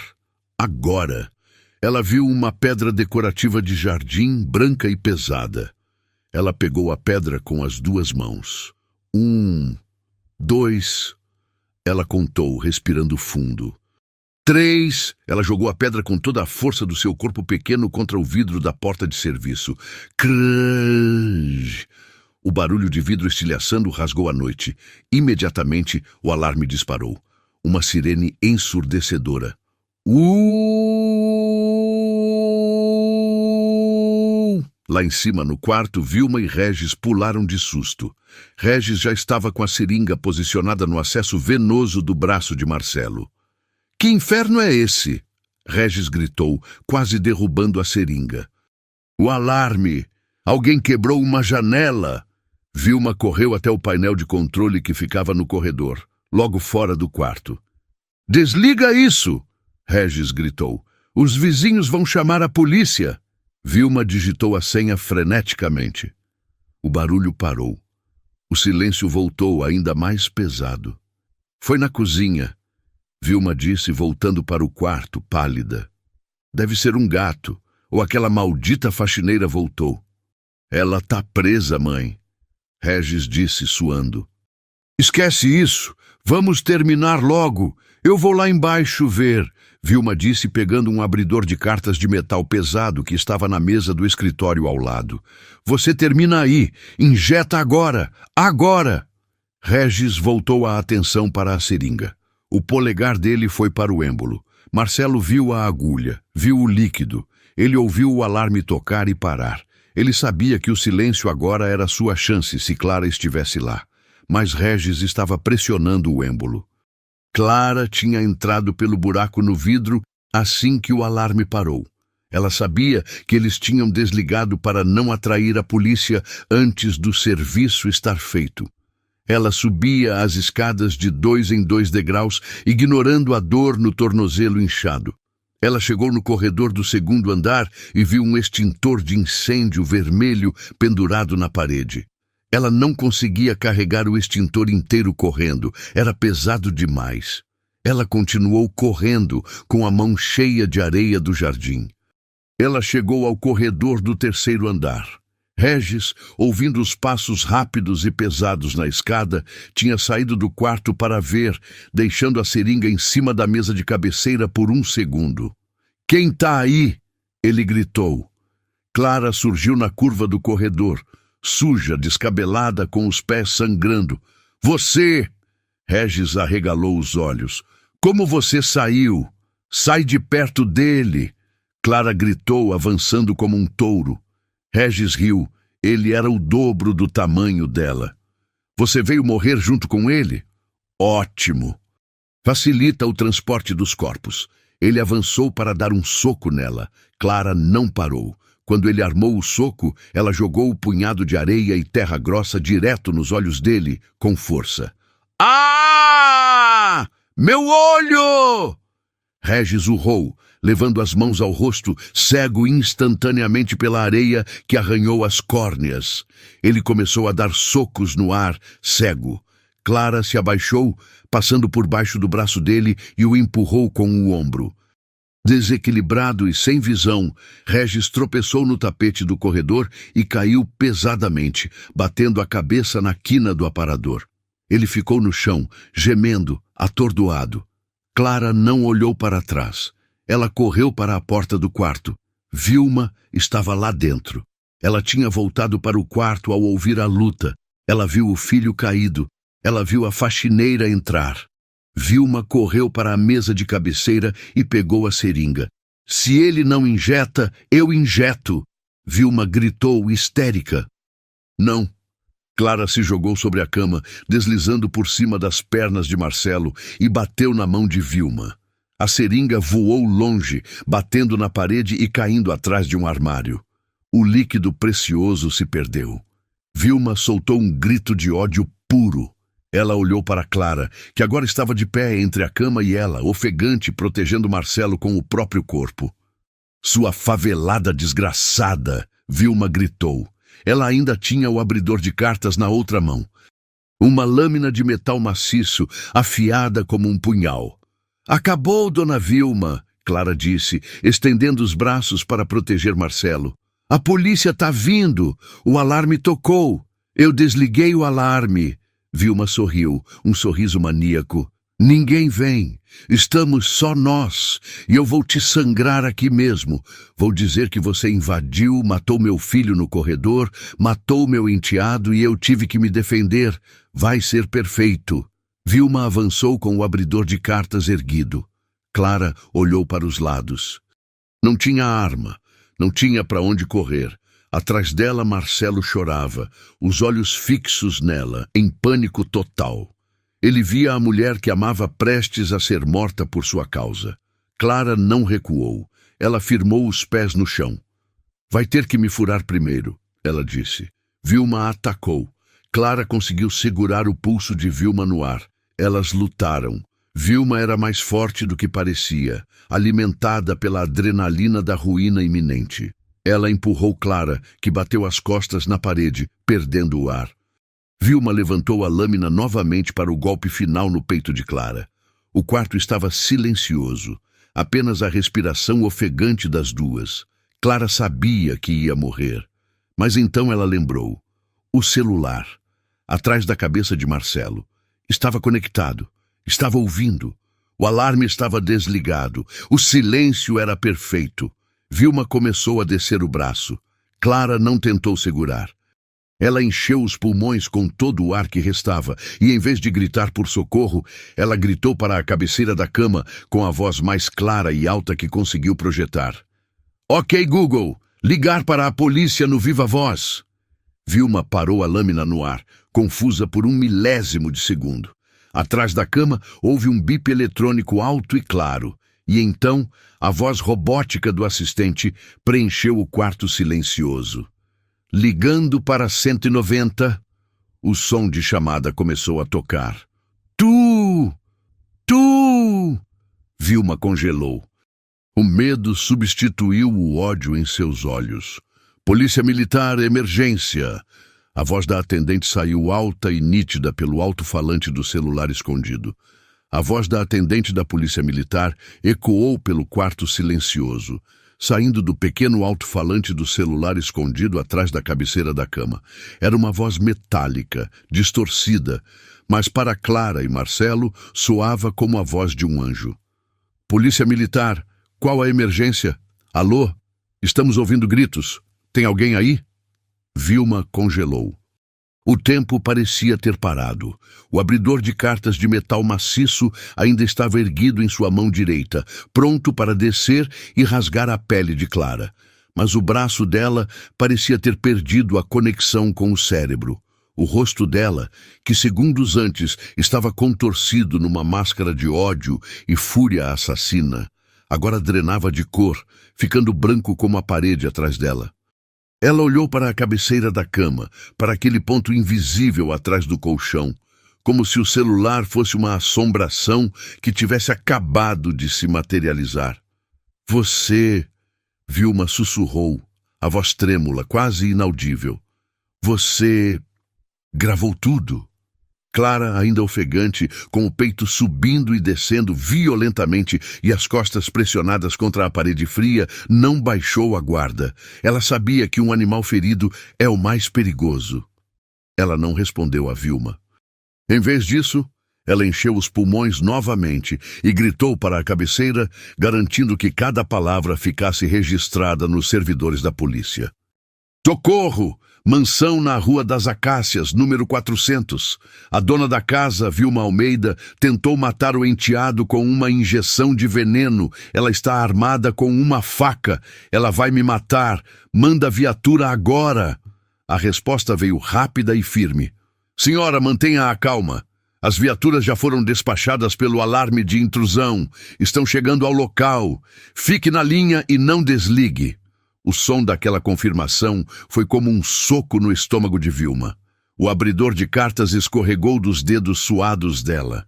Agora. Ela viu uma pedra decorativa de jardim, branca e pesada. Ela pegou a pedra com as 2 mãos. 1, 2... Ela contou, respirando fundo. 3. Ela jogou a pedra com toda a força do seu corpo pequeno contra o vidro da porta de serviço. Crunch! O barulho de vidro estilhaçando rasgou a noite. Imediatamente, o alarme disparou. Uma sirene ensurdecedora. Lá em cima, no quarto, Vilma e Regis pularam de susto. Regis já estava com a seringa posicionada no acesso venoso do braço de Marcelo. Que inferno é esse? Regis gritou, quase derrubando a seringa. O alarme! Alguém quebrou uma janela! Vilma correu até o painel de controle que ficava no corredor, logo fora do quarto. Desliga isso! Regis gritou. Os vizinhos vão chamar a polícia! Vilma digitou a senha freneticamente. O barulho parou. O silêncio voltou ainda mais pesado. Foi na cozinha, Vilma disse, voltando para o quarto, pálida. Deve ser um gato, ou aquela maldita faxineira voltou. Ela tá presa, mãe, Regis disse, suando. Esquece isso, vamos terminar logo. Eu vou lá embaixo ver, Vilma disse, pegando um abridor de cartas de metal pesado que estava na mesa do escritório ao lado. Você termina aí, injeta agora, agora! Regis voltou a atenção para a seringa. O polegar dele foi para o êmbolo. Marcelo viu a agulha, viu o líquido. Ele ouviu o alarme tocar e parar. Ele sabia que o silêncio agora era sua chance se Clara estivesse lá. Mas Regis estava pressionando o êmbolo. Clara tinha entrado pelo buraco no vidro assim que o alarme parou. Ela sabia que eles tinham desligado para não atrair a polícia antes do serviço estar feito. Ela subia as escadas de 2 em 2 degraus, ignorando a dor no tornozelo inchado. Ela chegou no corredor do 2º andar e viu um extintor de incêndio vermelho pendurado na parede. Ela não conseguia carregar o extintor inteiro correndo, era pesado demais. Ela continuou correndo, com a mão cheia de areia do jardim. Ela chegou ao corredor do 3º andar. Regis, ouvindo os passos rápidos e pesados na escada, tinha saído do quarto para ver, deixando a seringa em cima da mesa de cabeceira por 1 segundo. Quem tá aí? Ele gritou. Clara surgiu na curva do corredor, suja, descabelada, com os pés sangrando. Você! Regis arregalou os olhos. Como você saiu? Sai de perto dele! Clara gritou, avançando como um touro. Regis riu. Ele era o dobro do tamanho dela. Você veio morrer junto com ele? Ótimo! Facilita o transporte dos corpos. Ele avançou para dar um soco nela. Clara não parou. Quando ele armou o soco, ela jogou o punhado de areia e terra grossa direto nos olhos dele, com força. Ah! Meu olho! Regis urrou, levando as mãos ao rosto, cego instantaneamente pela areia que arranhou as córneas. Ele começou a dar socos no ar, cego. Clara se abaixou, passando por baixo do braço dele e o empurrou com o ombro. Desequilibrado e sem visão, Regis tropeçou no tapete do corredor e caiu pesadamente, batendo a cabeça na quina do aparador. Ele ficou no chão, gemendo, atordoado. Clara não olhou para trás. Ela correu para a porta do quarto. Vilma estava lá dentro. Ela tinha voltado para o quarto ao ouvir a luta. Ela viu o filho caído. Ela viu a faxineira entrar. Vilma correu para a mesa de cabeceira e pegou a seringa. Se ele não injeta, eu injeto! Vilma gritou histérica. Não. Clara se jogou sobre a cama, deslizando por cima das pernas de Marcelo e bateu na mão de Vilma. A seringa voou longe, batendo na parede e caindo atrás de um armário. O líquido precioso se perdeu. Vilma soltou um grito de ódio puro. Ela olhou para Clara, que agora estava de pé entre a cama e ela, ofegante, protegendo Marcelo com o próprio corpo. Sua favelada desgraçada, Vilma gritou. Ela ainda tinha o abridor de cartas na outra mão. Uma lâmina de metal maciço, afiada como um punhal. Acabou, dona Vilma, Clara disse, estendendo os braços para proteger Marcelo. A polícia tá vindo. O alarme tocou. Eu desliguei o alarme. Vilma sorriu, um sorriso maníaco. Ninguém vem. Estamos só nós. E eu vou te sangrar aqui mesmo. Vou dizer que você invadiu, matou meu filho no corredor, matou meu enteado e eu tive que me defender. Vai ser perfeito. Vilma avançou com o abridor de cartas erguido. Clara olhou para os lados. Não tinha arma. Não tinha para onde correr. Atrás dela, Marcelo chorava, os olhos fixos nela, em pânico total. Ele via a mulher que amava prestes a ser morta por sua causa. Clara não recuou. Ela firmou os pés no chão. Vai ter que me furar primeiro, ela disse. Vilma atacou. Clara conseguiu segurar o pulso de Vilma no ar. Elas lutaram. Vilma era mais forte do que parecia, alimentada pela adrenalina da ruína iminente. Ela empurrou Clara, que bateu as costas na parede, perdendo o ar. Vilma levantou a lâmina novamente para o golpe final no peito de Clara. O quarto estava silencioso, apenas a respiração ofegante das duas. Clara sabia que ia morrer, mas então ela lembrou. O celular, atrás da cabeça de Marcelo, estava conectado, estava ouvindo. O alarme estava desligado, o silêncio era perfeito. Vilma começou a descer o braço. Clara não tentou segurar. Ela encheu os pulmões com todo o ar que restava e, em vez de gritar por socorro, ela gritou para a cabeceira da cama com a voz mais clara e alta que conseguiu projetar. Ok, Google, ligar para a polícia no Viva Voz. Vilma parou a lâmina no ar, confusa por 1 milésimo de segundo. Atrás da cama houve um bip eletrônico alto e claro. E então, a voz robótica do assistente preencheu o quarto silencioso. Ligando para 190, o som de chamada começou a tocar. Tu! Vilma congelou. O medo substituiu o ódio em seus olhos. Polícia Militar, emergência! A voz da atendente saiu alta e nítida pelo alto-falante do celular escondido. A voz da atendente da Polícia Militar ecoou pelo quarto silencioso, saindo do pequeno alto-falante do celular escondido atrás da cabeceira da cama. Era uma voz metálica, distorcida, mas para Clara e Marcelo soava como a voz de um anjo. Polícia Militar, qual a emergência? Alô? Estamos ouvindo gritos. Tem alguém aí? Vilma congelou. O tempo parecia ter parado. O abridor de cartas de metal maciço ainda estava erguido em sua mão direita, pronto para descer e rasgar a pele de Clara. Mas o braço dela parecia ter perdido a conexão com o cérebro. O rosto dela, que segundos antes estava contorcido numa máscara de ódio e fúria assassina, agora drenava de cor, ficando branco como a parede atrás dela. Ela olhou para a cabeceira da cama, para aquele ponto invisível atrás do colchão. como se o celular fosse uma assombração que tivesse acabado de se materializar. Você, Vilma sussurrou, a voz trêmula, quase inaudível. Você gravou tudo. Clara, ainda ofegante, com o peito subindo e descendo violentamente e as costas pressionadas contra a parede fria, não baixou a guarda. Ela sabia que um animal ferido é o mais perigoso. Ela não respondeu a Vilma. Em vez disso, ela encheu os pulmões novamente e gritou para a cabeceira, garantindo que cada palavra ficasse registrada nos servidores da polícia. Socorro! Mansão na Rua das Acácias, número 400. A dona da casa, Vilma Almeida, tentou matar o enteado com uma injeção de veneno. Ela está armada com uma faca. Ela vai me matar. Manda a viatura agora. A resposta veio rápida e firme. Senhora, mantenha a calma. As viaturas já foram despachadas pelo alarme de intrusão. Estão chegando ao local. Fique na linha e não desligue. O som daquela confirmação foi como um soco no estômago de Vilma. O abridor de cartas escorregou dos dedos suados dela.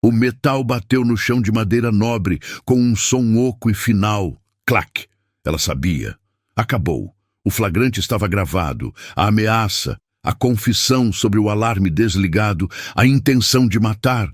O metal bateu no chão de madeira nobre, com um som oco e final. Clac! Ela sabia. Acabou. O flagrante estava gravado. A ameaça, a confissão sobre o alarme desligado, a intenção de matar.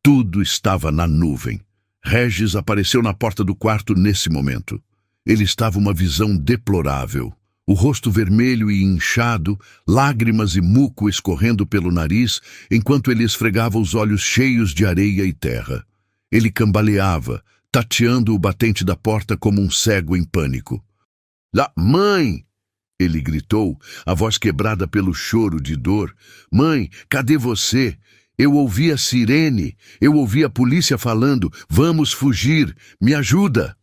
Tudo estava na nuvem. Regis apareceu na porta do quarto nesse momento. Ele estava uma visão deplorável. O rosto vermelho e inchado, lágrimas e muco escorrendo pelo nariz, enquanto ele esfregava os olhos cheios de areia e terra. Ele cambaleava, tateando o batente da porta como um cego em pânico. Mãe! Ele gritou, a voz quebrada pelo choro de dor. Mãe, cadê você? Eu ouvi a sirene. Eu ouvi a polícia falando. Vamos fugir. Me ajuda!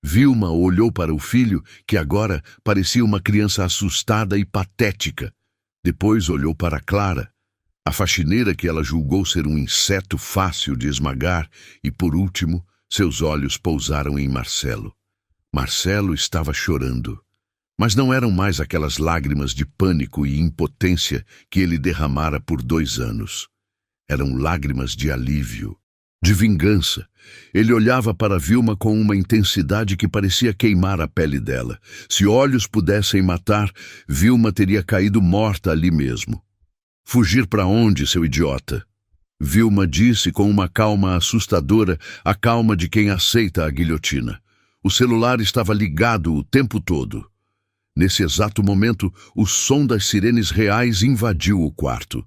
Vilma olhou para o filho, que agora parecia uma criança assustada e patética. Depois olhou para Clara, a faxineira que ela julgou ser um inseto fácil de esmagar, e, por último, seus olhos pousaram em Marcelo. Marcelo estava chorando. Mas não eram mais aquelas lágrimas de pânico e impotência que ele derramara por 2 anos. Eram lágrimas de alívio, de vingança. Ele olhava para Vilma com uma intensidade que parecia queimar a pele dela. Se olhos pudessem matar, Vilma teria caído morta ali mesmo. Fugir para onde, seu idiota? Vilma disse com uma calma assustadora, a calma de quem aceita a guilhotina. O celular estava ligado o tempo todo. Nesse exato momento, o som das sirenes reais invadiu o quarto.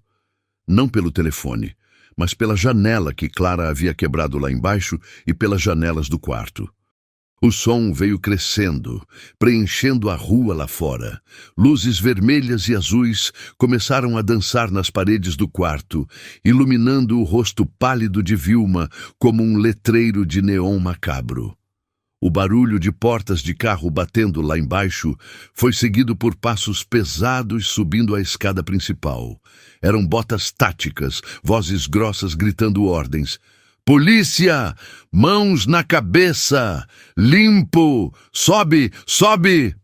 Não pelo telefone, mas pela janela que Clara havia quebrado lá embaixo e pelas janelas do quarto. O som veio crescendo, preenchendo a rua lá fora. Luzes vermelhas e azuis começaram a dançar nas paredes do quarto, iluminando o rosto pálido de Vilma como um letreiro de neon macabro. O barulho de portas de carro batendo lá embaixo foi seguido por passos pesados subindo a escada principal. Eram botas táticas, vozes grossas gritando ordens. Polícia! Mãos na cabeça! Limpo! Sobe! Sobe!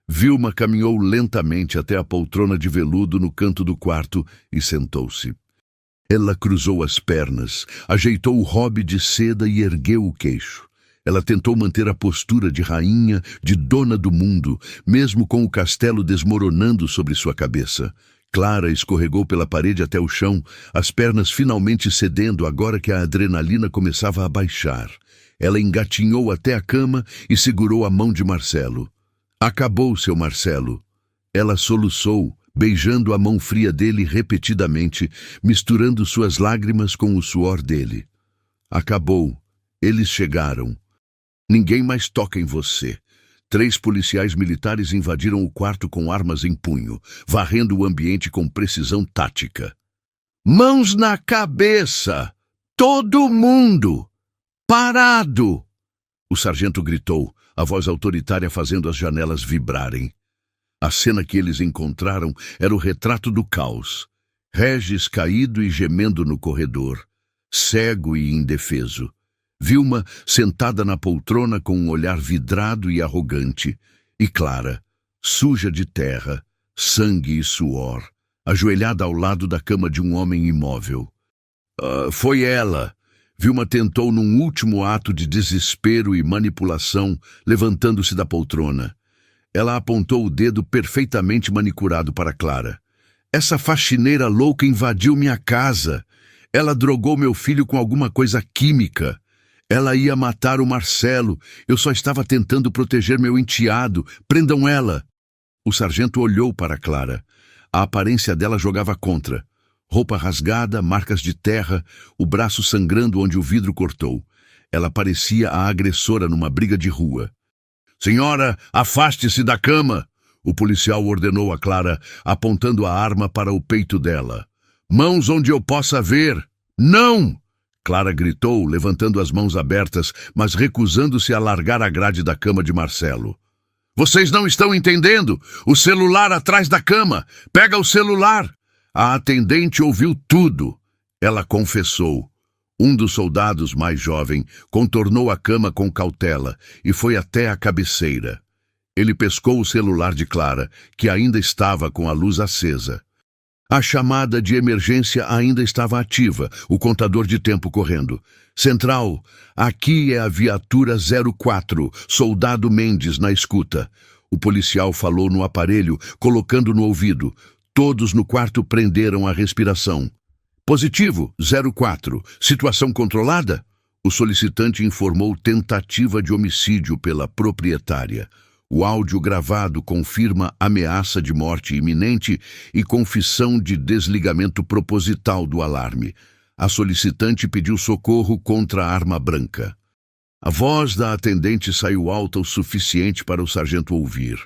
Vilma caminhou lentamente até a poltrona de veludo no canto do quarto e sentou-se. Ela cruzou as pernas, ajeitou o robe de seda e ergueu o queixo. Ela tentou manter a postura de rainha, de dona do mundo, mesmo com o castelo desmoronando sobre sua cabeça. Clara escorregou pela parede até o chão, as pernas finalmente cedendo agora que a adrenalina começava a baixar. Ela engatinhou até a cama e segurou a mão de Marcelo. Acabou, seu Marcelo. Ela soluçou, beijando a mão fria dele repetidamente, misturando suas lágrimas com o suor dele. Acabou. Eles chegaram. Ninguém mais toca em você. 3 policiais militares invadiram o quarto com armas em punho, varrendo o ambiente com precisão tática. Mãos na cabeça! Todo mundo! Parado! O sargento gritou, a voz autoritária fazendo as janelas vibrarem. A cena que eles encontraram era o retrato do caos. Regis caído e gemendo no corredor, cego e indefeso. Vilma sentada na poltrona com um olhar vidrado e arrogante, e Clara, suja de terra, sangue e suor, ajoelhada ao lado da cama de um homem imóvel. Foi ela. Vilma tentou num último ato de desespero e manipulação, levantando-se da poltrona. Ela apontou o dedo perfeitamente manicurado para Clara. Essa faxineira louca invadiu minha casa. Ela drogou meu filho com alguma coisa química. Ela ia matar o Marcelo. Eu só estava tentando proteger meu enteado. Prendam ela. O sargento olhou para Clara. A aparência dela jogava contra. Roupa rasgada, marcas de terra, o braço sangrando onde o vidro cortou. Ela parecia a agressora numa briga de rua. Senhora, afaste-se da cama! O policial ordenou a Clara, apontando a arma para o peito dela. Mãos onde eu possa ver! Não! Clara gritou, levantando as mãos abertas, mas recusando-se a largar a grade da cama de Marcelo. Vocês não estão entendendo! O celular atrás da cama! Pega o celular! A atendente ouviu tudo. Ela confessou. Um dos soldados, mais jovem, contornou a cama com cautela e foi até a cabeceira. Ele pescou o celular de Clara, que ainda estava com a luz acesa. A chamada de emergência ainda estava ativa, o contador de tempo correndo. Central, aqui é a viatura 04, soldado Mendes na escuta. O policial falou no aparelho, colocando no ouvido. Todos no quarto prenderam a respiração. Positivo, 04. Situação controlada? O solicitante informou tentativa de homicídio pela proprietária. O áudio gravado confirma ameaça de morte iminente e confissão de desligamento proposital do alarme. A solicitante pediu socorro contra a arma branca. A voz da atendente saiu alta o suficiente para o sargento ouvir.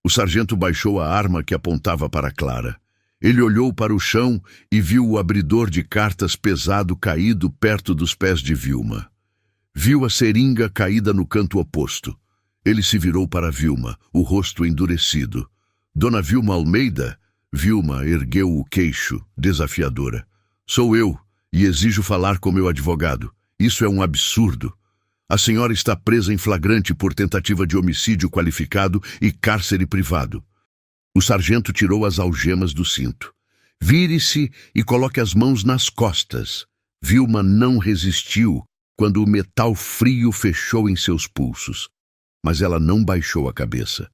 O sargento baixou a arma que apontava para Clara. Ele olhou para o chão e viu o abridor de cartas pesado caído perto dos pés de Vilma. Viu a seringa caída no canto oposto. Ele se virou para Vilma, o rosto endurecido. Dona Vilma Almeida? Vilma ergueu o queixo, desafiadora. Sou eu, e exijo falar com meu advogado. Isso é um absurdo. A senhora está presa em flagrante por tentativa de homicídio qualificado e cárcere privado. O sargento tirou as algemas do cinto. Vire-se e coloque as mãos nas costas. Vilma não resistiu quando o metal frio fechou em seus pulsos. Mas ela não baixou a cabeça.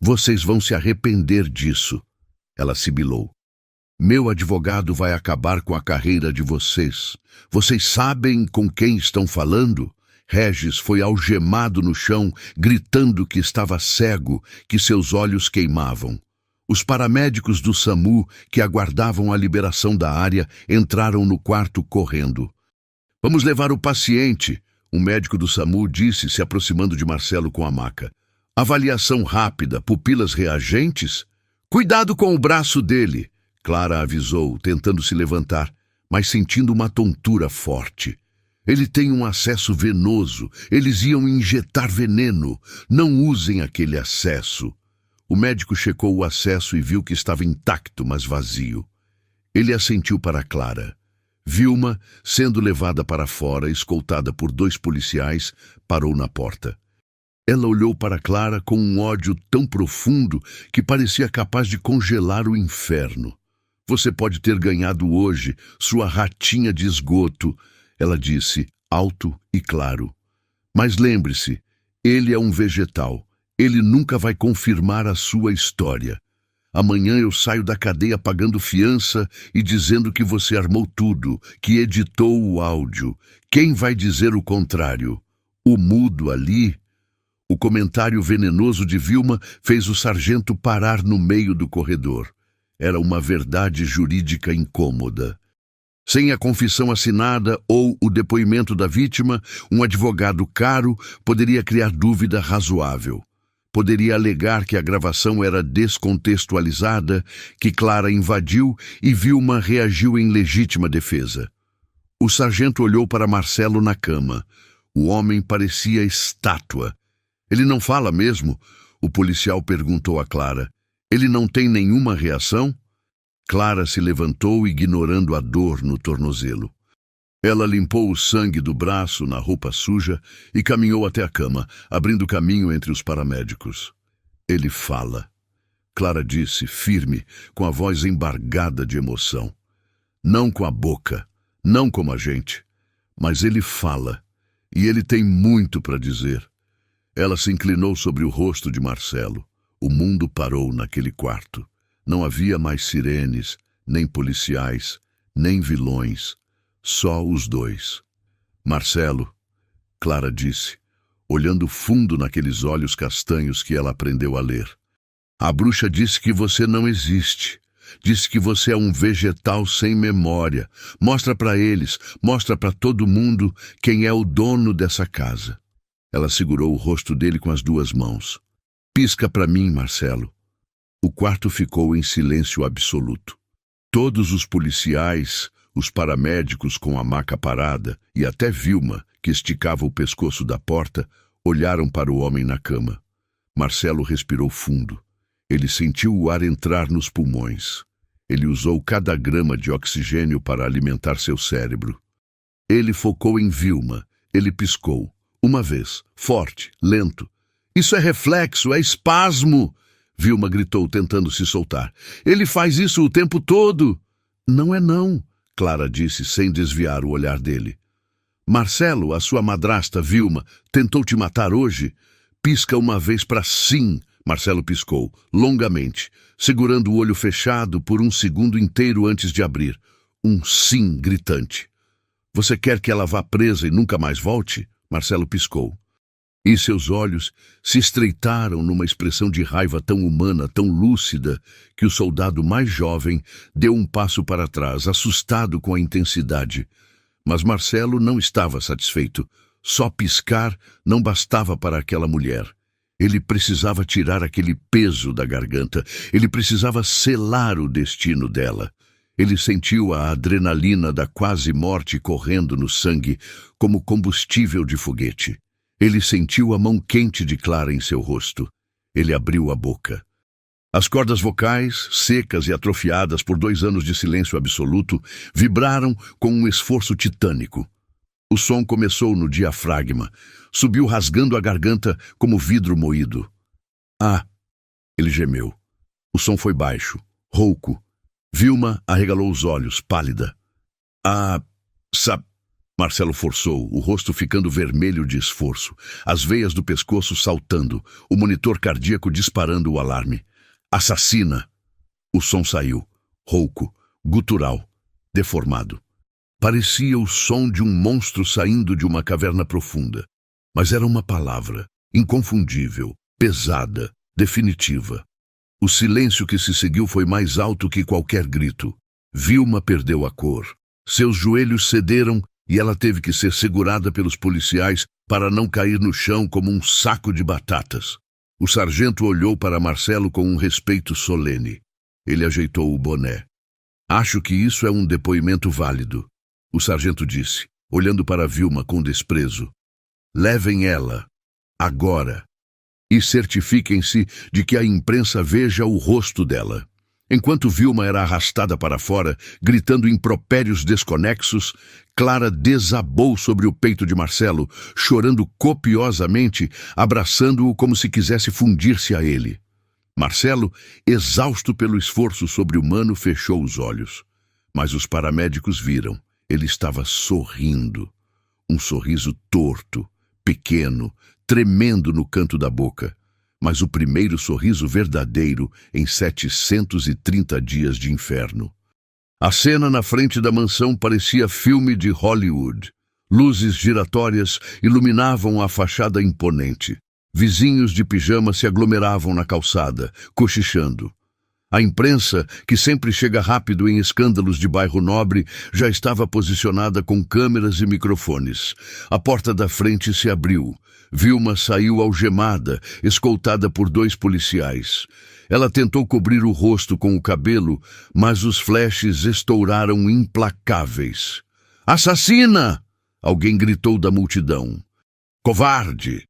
Vocês vão se arrepender disso, ela sibilou. Meu advogado vai acabar com a carreira de vocês. Vocês sabem com quem estão falando? Regis foi algemado no chão, gritando que estava cego, que seus olhos queimavam. Os paramédicos do SAMU, que aguardavam a liberação da área, entraram no quarto correndo. Vamos levar o paciente, um médico do SAMU disse, se aproximando de Marcelo com a maca. Avaliação rápida, pupilas reagentes? Cuidado com o braço dele, Clara avisou, tentando se levantar, mas sentindo uma tontura forte. Ele tem um acesso venoso. Eles iam injetar veneno. Não usem aquele acesso. O médico checou o acesso e viu que estava intacto, mas vazio. Ele assentiu para Clara. Vilma, sendo levada para fora, escoltada por 2 policiais, parou na porta. Ela olhou para Clara com um ódio tão profundo que parecia capaz de congelar o inferno. Você pode ter ganhado hoje, sua ratinha de esgoto, ela disse, alto e claro. Mas lembre-se, ele é um vegetal. Ele nunca vai confirmar a sua história. Amanhã eu saio da cadeia pagando fiança e dizendo que você armou tudo, que editou o áudio. Quem vai dizer o contrário? O mudo ali? O comentário venenoso de Vilma fez o sargento parar no meio do corredor. Era uma verdade jurídica incômoda. Sem a confissão assinada ou o depoimento da vítima, um advogado caro poderia criar dúvida razoável. Poderia alegar que a gravação era descontextualizada, que Clara invadiu e Vilma reagiu em legítima defesa. O sargento olhou para Marcelo na cama. O homem parecia estátua. Ele não fala mesmo? O policial perguntou a Clara. Ele não tem nenhuma reação? Clara se levantou, ignorando a dor no tornozelo. Ela limpou o sangue do braço na roupa suja e caminhou até a cama, abrindo caminho entre os paramédicos. Ele fala. Clara disse, firme, com a voz embargada de emoção. Não com a boca, não como a gente, mas ele fala, e ele tem muito para dizer. Ela se inclinou sobre o rosto de Marcelo. O mundo parou naquele quarto. Não havia mais sirenes, nem policiais, nem vilões. Só os dois. Marcelo, Clara disse, olhando fundo naqueles olhos castanhos que ela aprendeu a ler. A bruxa disse que você não existe. Disse que você é um vegetal sem memória. Mostra para eles, mostra para todo mundo quem é o dono dessa casa. Ela segurou o rosto dele com as duas mãos. Pisca para mim, Marcelo. O quarto ficou em silêncio absoluto. Todos os policiais, os paramédicos com a maca parada e até Vilma, que esticava o pescoço da porta, olharam para o homem na cama. Marcelo respirou fundo. Ele sentiu o ar entrar nos pulmões. Ele usou cada grama de oxigênio para alimentar seu cérebro. Ele focou em Vilma. Ele piscou. Uma vez, forte, lento. Isso é reflexo, é espasmo! Vilma gritou, tentando se soltar. Ele faz isso o tempo todo! Não é não, Clara disse, sem desviar o olhar dele. Marcelo, a sua madrasta, Vilma, tentou te matar hoje? Pisca uma vez para sim, Marcelo piscou, longamente, segurando o olho fechado por um segundo inteiro antes de abrir. Um sim gritante. Você quer que ela vá presa e nunca mais volte? Marcelo piscou. E seus olhos se estreitaram numa expressão de raiva tão humana, tão lúcida, que o soldado mais jovem deu um passo para trás, assustado com a intensidade. Mas Marcelo não estava satisfeito. Só piscar não bastava para aquela mulher. Ele precisava tirar aquele peso da garganta. Ele precisava selar o destino dela. Ele sentiu a adrenalina da quase morte correndo no sangue como combustível de foguete. Ele sentiu a mão quente de Clara em seu rosto. Ele abriu a boca. As cordas vocais, secas e atrofiadas por 2 anos de silêncio absoluto, vibraram com um esforço titânico. O som começou no diafragma, subiu rasgando a garganta como vidro moído. Ah! Ele gemeu. O som foi baixo, rouco. Vilma arregalou os olhos, pálida. Ah, Marcelo forçou, o rosto ficando vermelho de esforço, as veias do pescoço saltando, o monitor cardíaco disparando o alarme. Assassina! O som saiu, rouco, gutural, deformado. Parecia o som de um monstro saindo de uma caverna profunda. Mas era uma palavra, inconfundível, pesada, definitiva. O silêncio que se seguiu foi mais alto que qualquer grito. Vilma perdeu a cor. Seus joelhos cederam e ela teve que ser segurada pelos policiais para não cair no chão como um saco de batatas. O sargento olhou para Marcelo com um respeito solene. Ele ajeitou o boné. Acho que isso é um depoimento válido, o sargento disse, olhando para Vilma com desprezo. Levem ela, agora, e certifiquem-se de que a imprensa veja o rosto dela. Enquanto Vilma era arrastada para fora, gritando impropérios desconexos, Clara desabou sobre o peito de Marcelo, chorando copiosamente, abraçando-o como se quisesse fundir-se a ele. Marcelo, exausto pelo esforço sobre-humano, fechou os olhos. Mas os paramédicos viram. Ele estava sorrindo. Um sorriso torto, pequeno, tremendo no canto da boca. Mas o primeiro sorriso verdadeiro em 730 dias de inferno. A cena na frente da mansão parecia filme de Hollywood. Luzes giratórias iluminavam a fachada imponente. Vizinhos de pijama se aglomeravam na calçada, cochichando. A imprensa, que sempre chega rápido em escândalos de bairro nobre, já estava posicionada com câmeras e microfones. A porta da frente se abriu. Vilma saiu algemada, escoltada por 2 policiais. Ela tentou cobrir o rosto com o cabelo, mas os flashes estouraram implacáveis. "Assassina!" Alguém gritou da multidão. "Covarde!"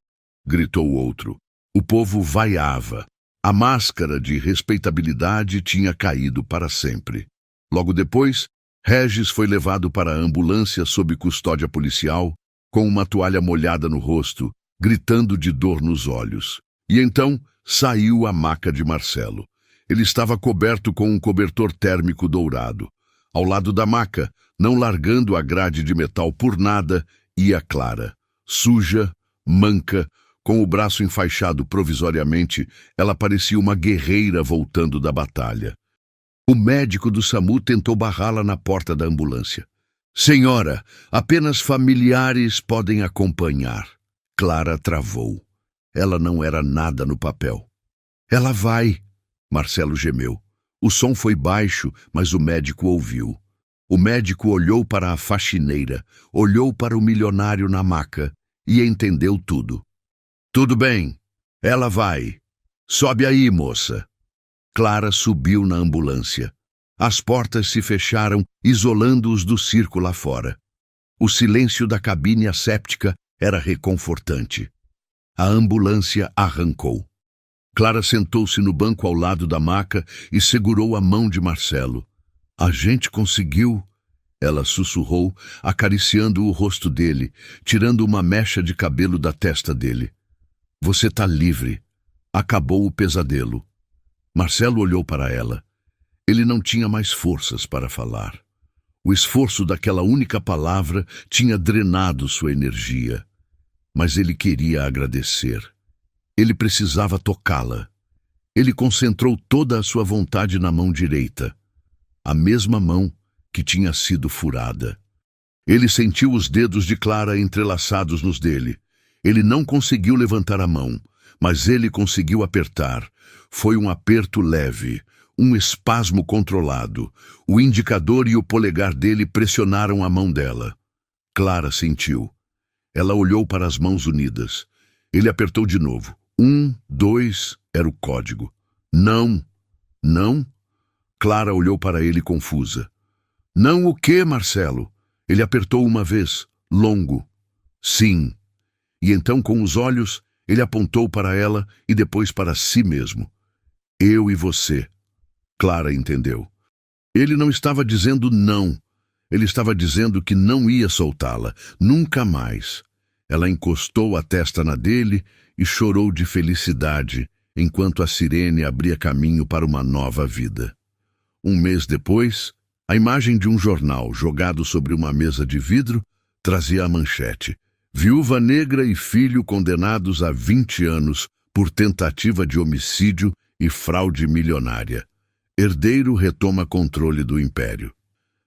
gritou o outro. O povo vaiava. A máscara de respeitabilidade tinha caído para sempre. Logo depois, Regis foi levado para a ambulância sob custódia policial, com uma toalha molhada no rosto, gritando de dor nos olhos. E então saiu a maca de Marcelo. Ele estava coberto com um cobertor térmico dourado. Ao lado da maca, não largando a grade de metal por nada, ia Clara. Suja, manca, com o braço enfaixado provisoriamente, ela parecia uma guerreira voltando da batalha. O médico do SAMU tentou barrá-la na porta da ambulância. Senhora, apenas familiares podem acompanhar. Clara travou. Ela não era nada no papel. Ela vai, Marcelo gemeu. O som foi baixo, mas o médico ouviu. O médico olhou para a faxineira, olhou para o milionário na maca e entendeu tudo. Tudo bem, ela vai. Sobe aí, moça. Clara subiu na ambulância. As portas se fecharam, isolando-os do circo lá fora. O silêncio da cabine asséptica era reconfortante. A ambulância arrancou. Clara sentou-se no banco ao lado da maca e segurou a mão de Marcelo. A gente conseguiu, ela sussurrou, acariciando o rosto dele, tirando uma mecha de cabelo da testa dele. Você tá livre. Acabou o pesadelo. Marcelo olhou para ela. Ele não tinha mais forças para falar. O esforço daquela única palavra tinha drenado sua energia. Mas ele queria agradecer. Ele precisava tocá-la. Ele concentrou toda a sua vontade na mão direita. A mesma mão que tinha sido furada. Ele sentiu os dedos de Clara entrelaçados nos dele. Ele não conseguiu levantar a mão, mas ele conseguiu apertar. Foi um aperto leve, um espasmo controlado. O indicador e o polegar dele pressionaram a mão dela. Clara sentiu. Ela olhou para as mãos unidas. Ele apertou de novo. 1, 2, era o código. Não. Não? Clara olhou para ele confusa. Não o quê, Marcelo? Ele apertou uma vez, longo. Sim. E então, com os olhos, ele apontou para ela e depois para si mesmo. Eu e você. Clara entendeu. Ele não estava dizendo não. Ele estava dizendo que não ia soltá-la, nunca mais. Ela encostou a testa na dele e chorou de felicidade, enquanto a sirene abria caminho para uma nova vida. Um mês depois, a imagem de um jornal jogado sobre uma mesa de vidro trazia a manchete: Viúva negra e filho condenados a 20 anos por tentativa de homicídio e fraude milionária. Herdeiro retoma controle do império.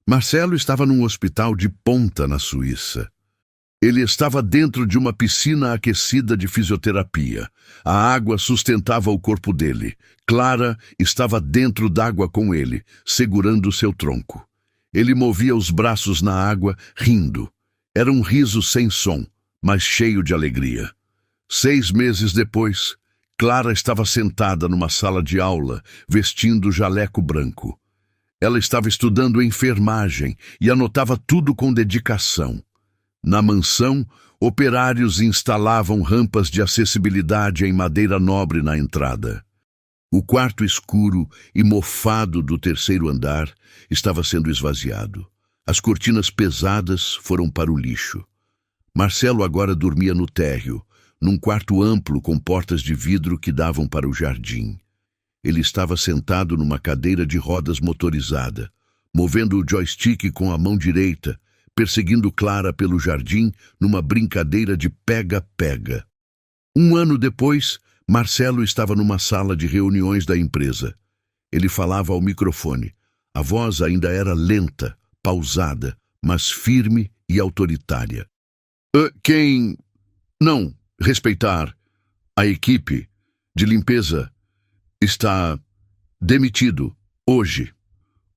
Marcelo estava num hospital de ponta na Suíça. Ele estava dentro de uma piscina aquecida de fisioterapia. A água sustentava o corpo dele. Clara estava dentro d'água com ele, segurando seu tronco. Ele movia os braços na água, rindo. Era um riso sem som, mas cheio de alegria. 6 meses depois, Clara estava sentada numa sala de aula, vestindo jaleco branco. Ela estava estudando enfermagem e anotava tudo com dedicação. Na mansão, operários instalavam rampas de acessibilidade em madeira nobre na entrada. O quarto escuro e mofado do 3º andar estava sendo esvaziado. As cortinas pesadas foram para o lixo. Marcelo agora dormia no térreo, num quarto amplo com portas de vidro que davam para o jardim. Ele estava sentado numa cadeira de rodas motorizada, movendo o joystick com a mão direita, perseguindo Clara pelo jardim numa brincadeira de pega-pega. 1 ano depois, Marcelo estava numa sala de reuniões da empresa. Ele falava ao microfone. A voz ainda era lenta, pausada, mas firme e autoritária. Quem não respeitar a equipe de limpeza está demitido hoje.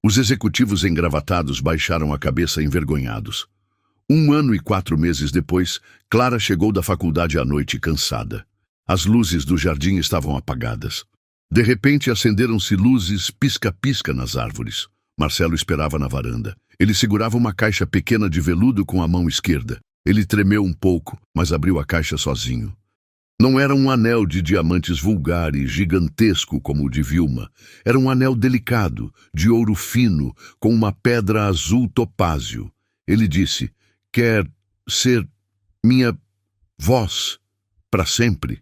Os executivos engravatados baixaram a cabeça envergonhados. 1 ano e 4 meses depois, Clara chegou da faculdade à noite cansada. As luzes do jardim estavam apagadas. De repente, acenderam-se luzes pisca-pisca nas árvores. Marcelo esperava na varanda. Ele segurava uma caixa pequena de veludo com a mão esquerda. Ele tremeu um pouco, mas abriu a caixa sozinho. Não era um anel de diamantes vulgar e gigantesco como o de Vilma. Era um anel delicado, de ouro fino, com uma pedra azul topázio. Ele disse: quer ser minha voz para sempre?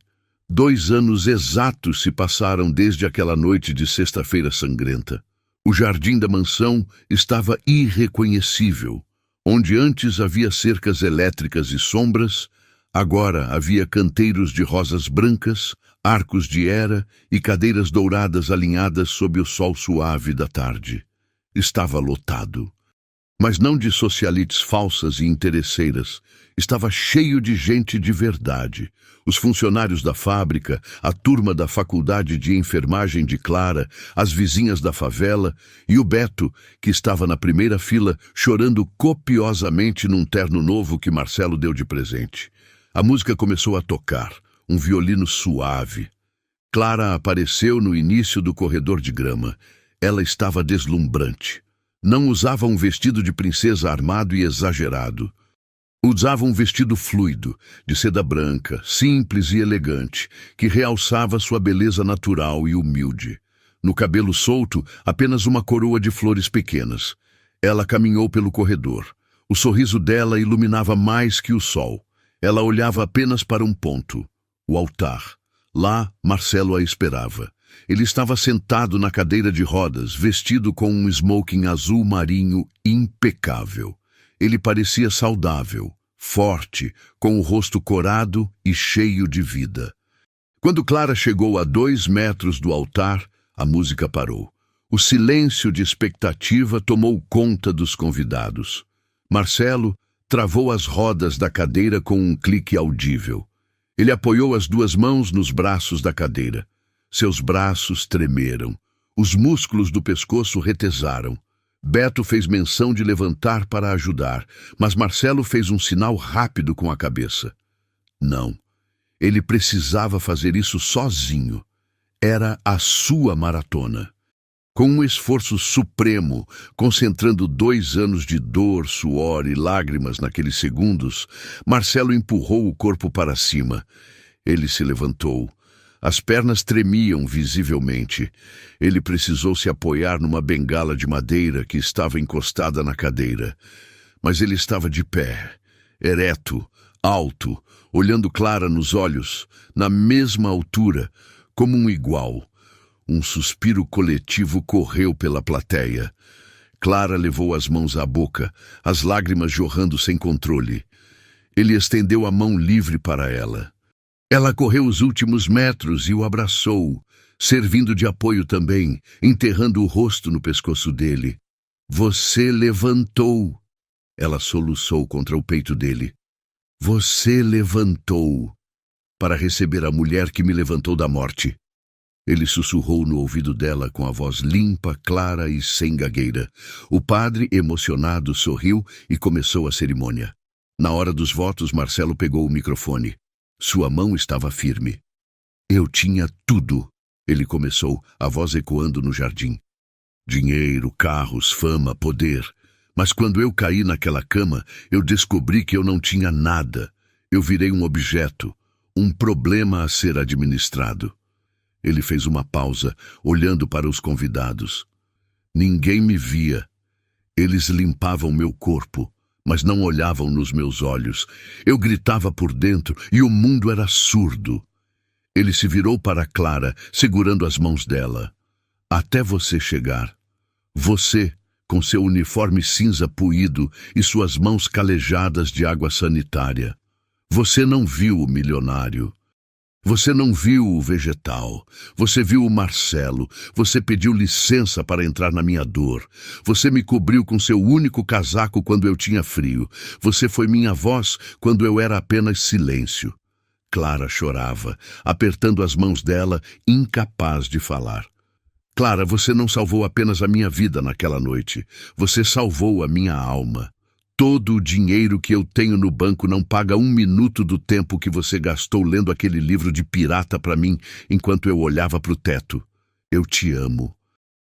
2 anos exatos se passaram desde aquela noite de sexta-feira sangrenta. O jardim da mansão estava irreconhecível. Onde antes havia cercas elétricas e sombras, agora havia canteiros de rosas brancas, arcos de hera e cadeiras douradas alinhadas sob o sol suave da tarde. Estava lotado. Mas não de socialites falsas e interesseiras. Estava cheio de gente de verdade. Os funcionários da fábrica, a turma da faculdade de enfermagem de Clara, as vizinhas da favela e o Beto, que estava na primeira fila, chorando copiosamente num terno novo que Marcelo deu de presente. A música começou a tocar, um violino suave. Clara apareceu no início do corredor de grama. Ela estava deslumbrante. Não usava um vestido de princesa armado e exagerado. Usava um vestido fluido, de seda branca, simples e elegante, que realçava sua beleza natural e humilde. No cabelo solto, apenas uma coroa de flores pequenas. Ela caminhou pelo corredor. O sorriso dela iluminava mais que o sol. Ela olhava apenas para um ponto, o altar. Lá, Marcelo a esperava. Ele estava sentado na cadeira de rodas, vestido com um smoking azul marinho impecável. Ele parecia saudável, forte, com o rosto corado e cheio de vida. Quando Clara chegou a 2 metros do altar, a música parou. O silêncio de expectativa tomou conta dos convidados. Marcelo travou as rodas da cadeira com um clique audível. Ele apoiou as 2 mãos nos braços da cadeira. Seus braços tremeram. Os músculos do pescoço retesaram. Beto fez menção de levantar para ajudar, mas Marcelo fez um sinal rápido com a cabeça. Não. Ele precisava fazer isso sozinho. Era a sua maratona. Com um esforço supremo, concentrando 2 anos de dor, suor e lágrimas naqueles segundos, Marcelo empurrou o corpo para cima. Ele se levantou. As pernas tremiam visivelmente. Ele precisou se apoiar numa bengala de madeira que estava encostada na cadeira. Mas ele estava de pé, ereto, alto, olhando Clara nos olhos, na mesma altura, como um igual. Um suspiro coletivo correu pela plateia. Clara levou as mãos à boca, as lágrimas jorrando sem controle. Ele estendeu a mão livre para ela. Ela correu os últimos metros e o abraçou, servindo de apoio também, enterrando o rosto no pescoço dele. Você levantou. Ela soluçou contra o peito dele. Você levantou para receber a mulher que me levantou da morte. Ele sussurrou no ouvido dela com a voz limpa, clara e sem gagueira. O padre, emocionado, sorriu e começou a cerimônia. Na hora dos votos, Marcelo pegou o microfone. Sua mão estava firme. Eu tinha tudo, ele começou, a voz ecoando no jardim. Dinheiro, carros, fama, poder. Mas quando eu caí naquela cama, eu descobri que eu não tinha nada. Eu virei um objeto, um problema a ser administrado. Ele fez uma pausa, olhando para os convidados. Ninguém me via. Eles limpavam meu corpo, mas não olhavam nos meus olhos. Eu gritava por dentro e o mundo era surdo. Ele se virou para Clara, segurando as mãos dela. Até você chegar. Você, com seu uniforme cinza puído e suas mãos calejadas de água sanitária. Você não viu o milionário. Você não viu o vegetal, você viu o Marcelo, você pediu licença para entrar na minha dor. Você me cobriu com seu único casaco quando eu tinha frio. Você foi minha voz quando eu era apenas silêncio. Clara chorava, apertando as mãos dela, incapaz de falar. Clara, você não salvou apenas a minha vida naquela noite. Você salvou a minha alma. Todo o dinheiro que eu tenho no banco não paga 1 minuto do tempo que você gastou lendo aquele livro de pirata para mim enquanto eu olhava para o teto. Eu te amo.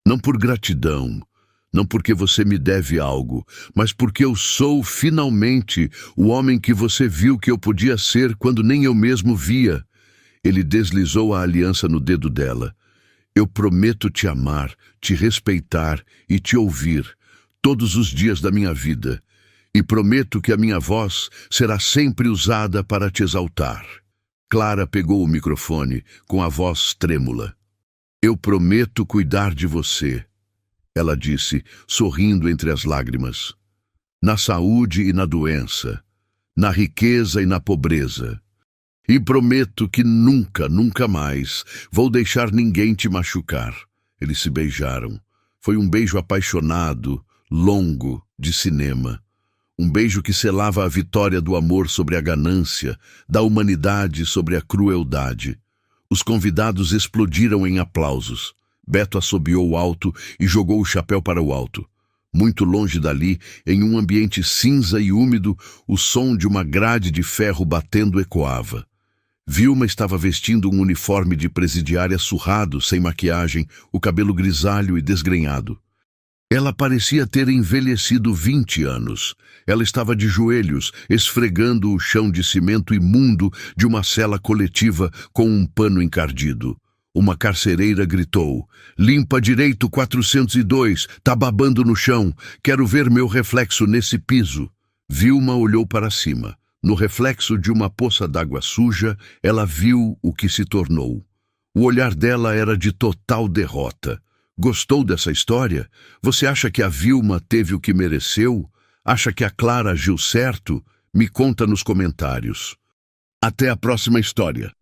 Não por gratidão, não porque você me deve algo, mas porque eu sou, finalmente, o homem que você viu que eu podia ser quando nem eu mesmo via. Ele deslizou a aliança no dedo dela. Eu prometo te amar, te respeitar e te ouvir todos os dias da minha vida. E prometo que a minha voz será sempre usada para te exaltar. Clara pegou o microfone com a voz trêmula. Eu prometo cuidar de você, ela disse, sorrindo entre as lágrimas. Na saúde e na doença, na riqueza e na pobreza. E prometo que nunca, nunca mais vou deixar ninguém te machucar. Eles se beijaram. Foi um beijo apaixonado, longo, de cinema. Um beijo que selava a vitória do amor sobre a ganância, da humanidade sobre a crueldade. Os convidados explodiram em aplausos. Beto assobiou alto e jogou o chapéu para o alto. Muito longe dali, em um ambiente cinza e úmido, o som de uma grade de ferro batendo ecoava. Vilma estava vestindo um uniforme de presidiária surrado, sem maquiagem, o cabelo grisalho e desgrenhado. Ela parecia ter envelhecido 20 anos. Ela estava de joelhos, esfregando o chão de cimento imundo de uma cela coletiva com um pano encardido. Uma carcereira gritou: "Limpa direito 402, tá babando no chão. Quero ver meu reflexo nesse piso." Vilma olhou para cima. No reflexo de uma poça d'água suja, ela viu o que se tornou. O olhar dela era de total derrota. Gostou dessa história? Você acha que a Vilma teve o que mereceu? Acha que a Clara agiu certo? Me conta nos comentários. Até a próxima história.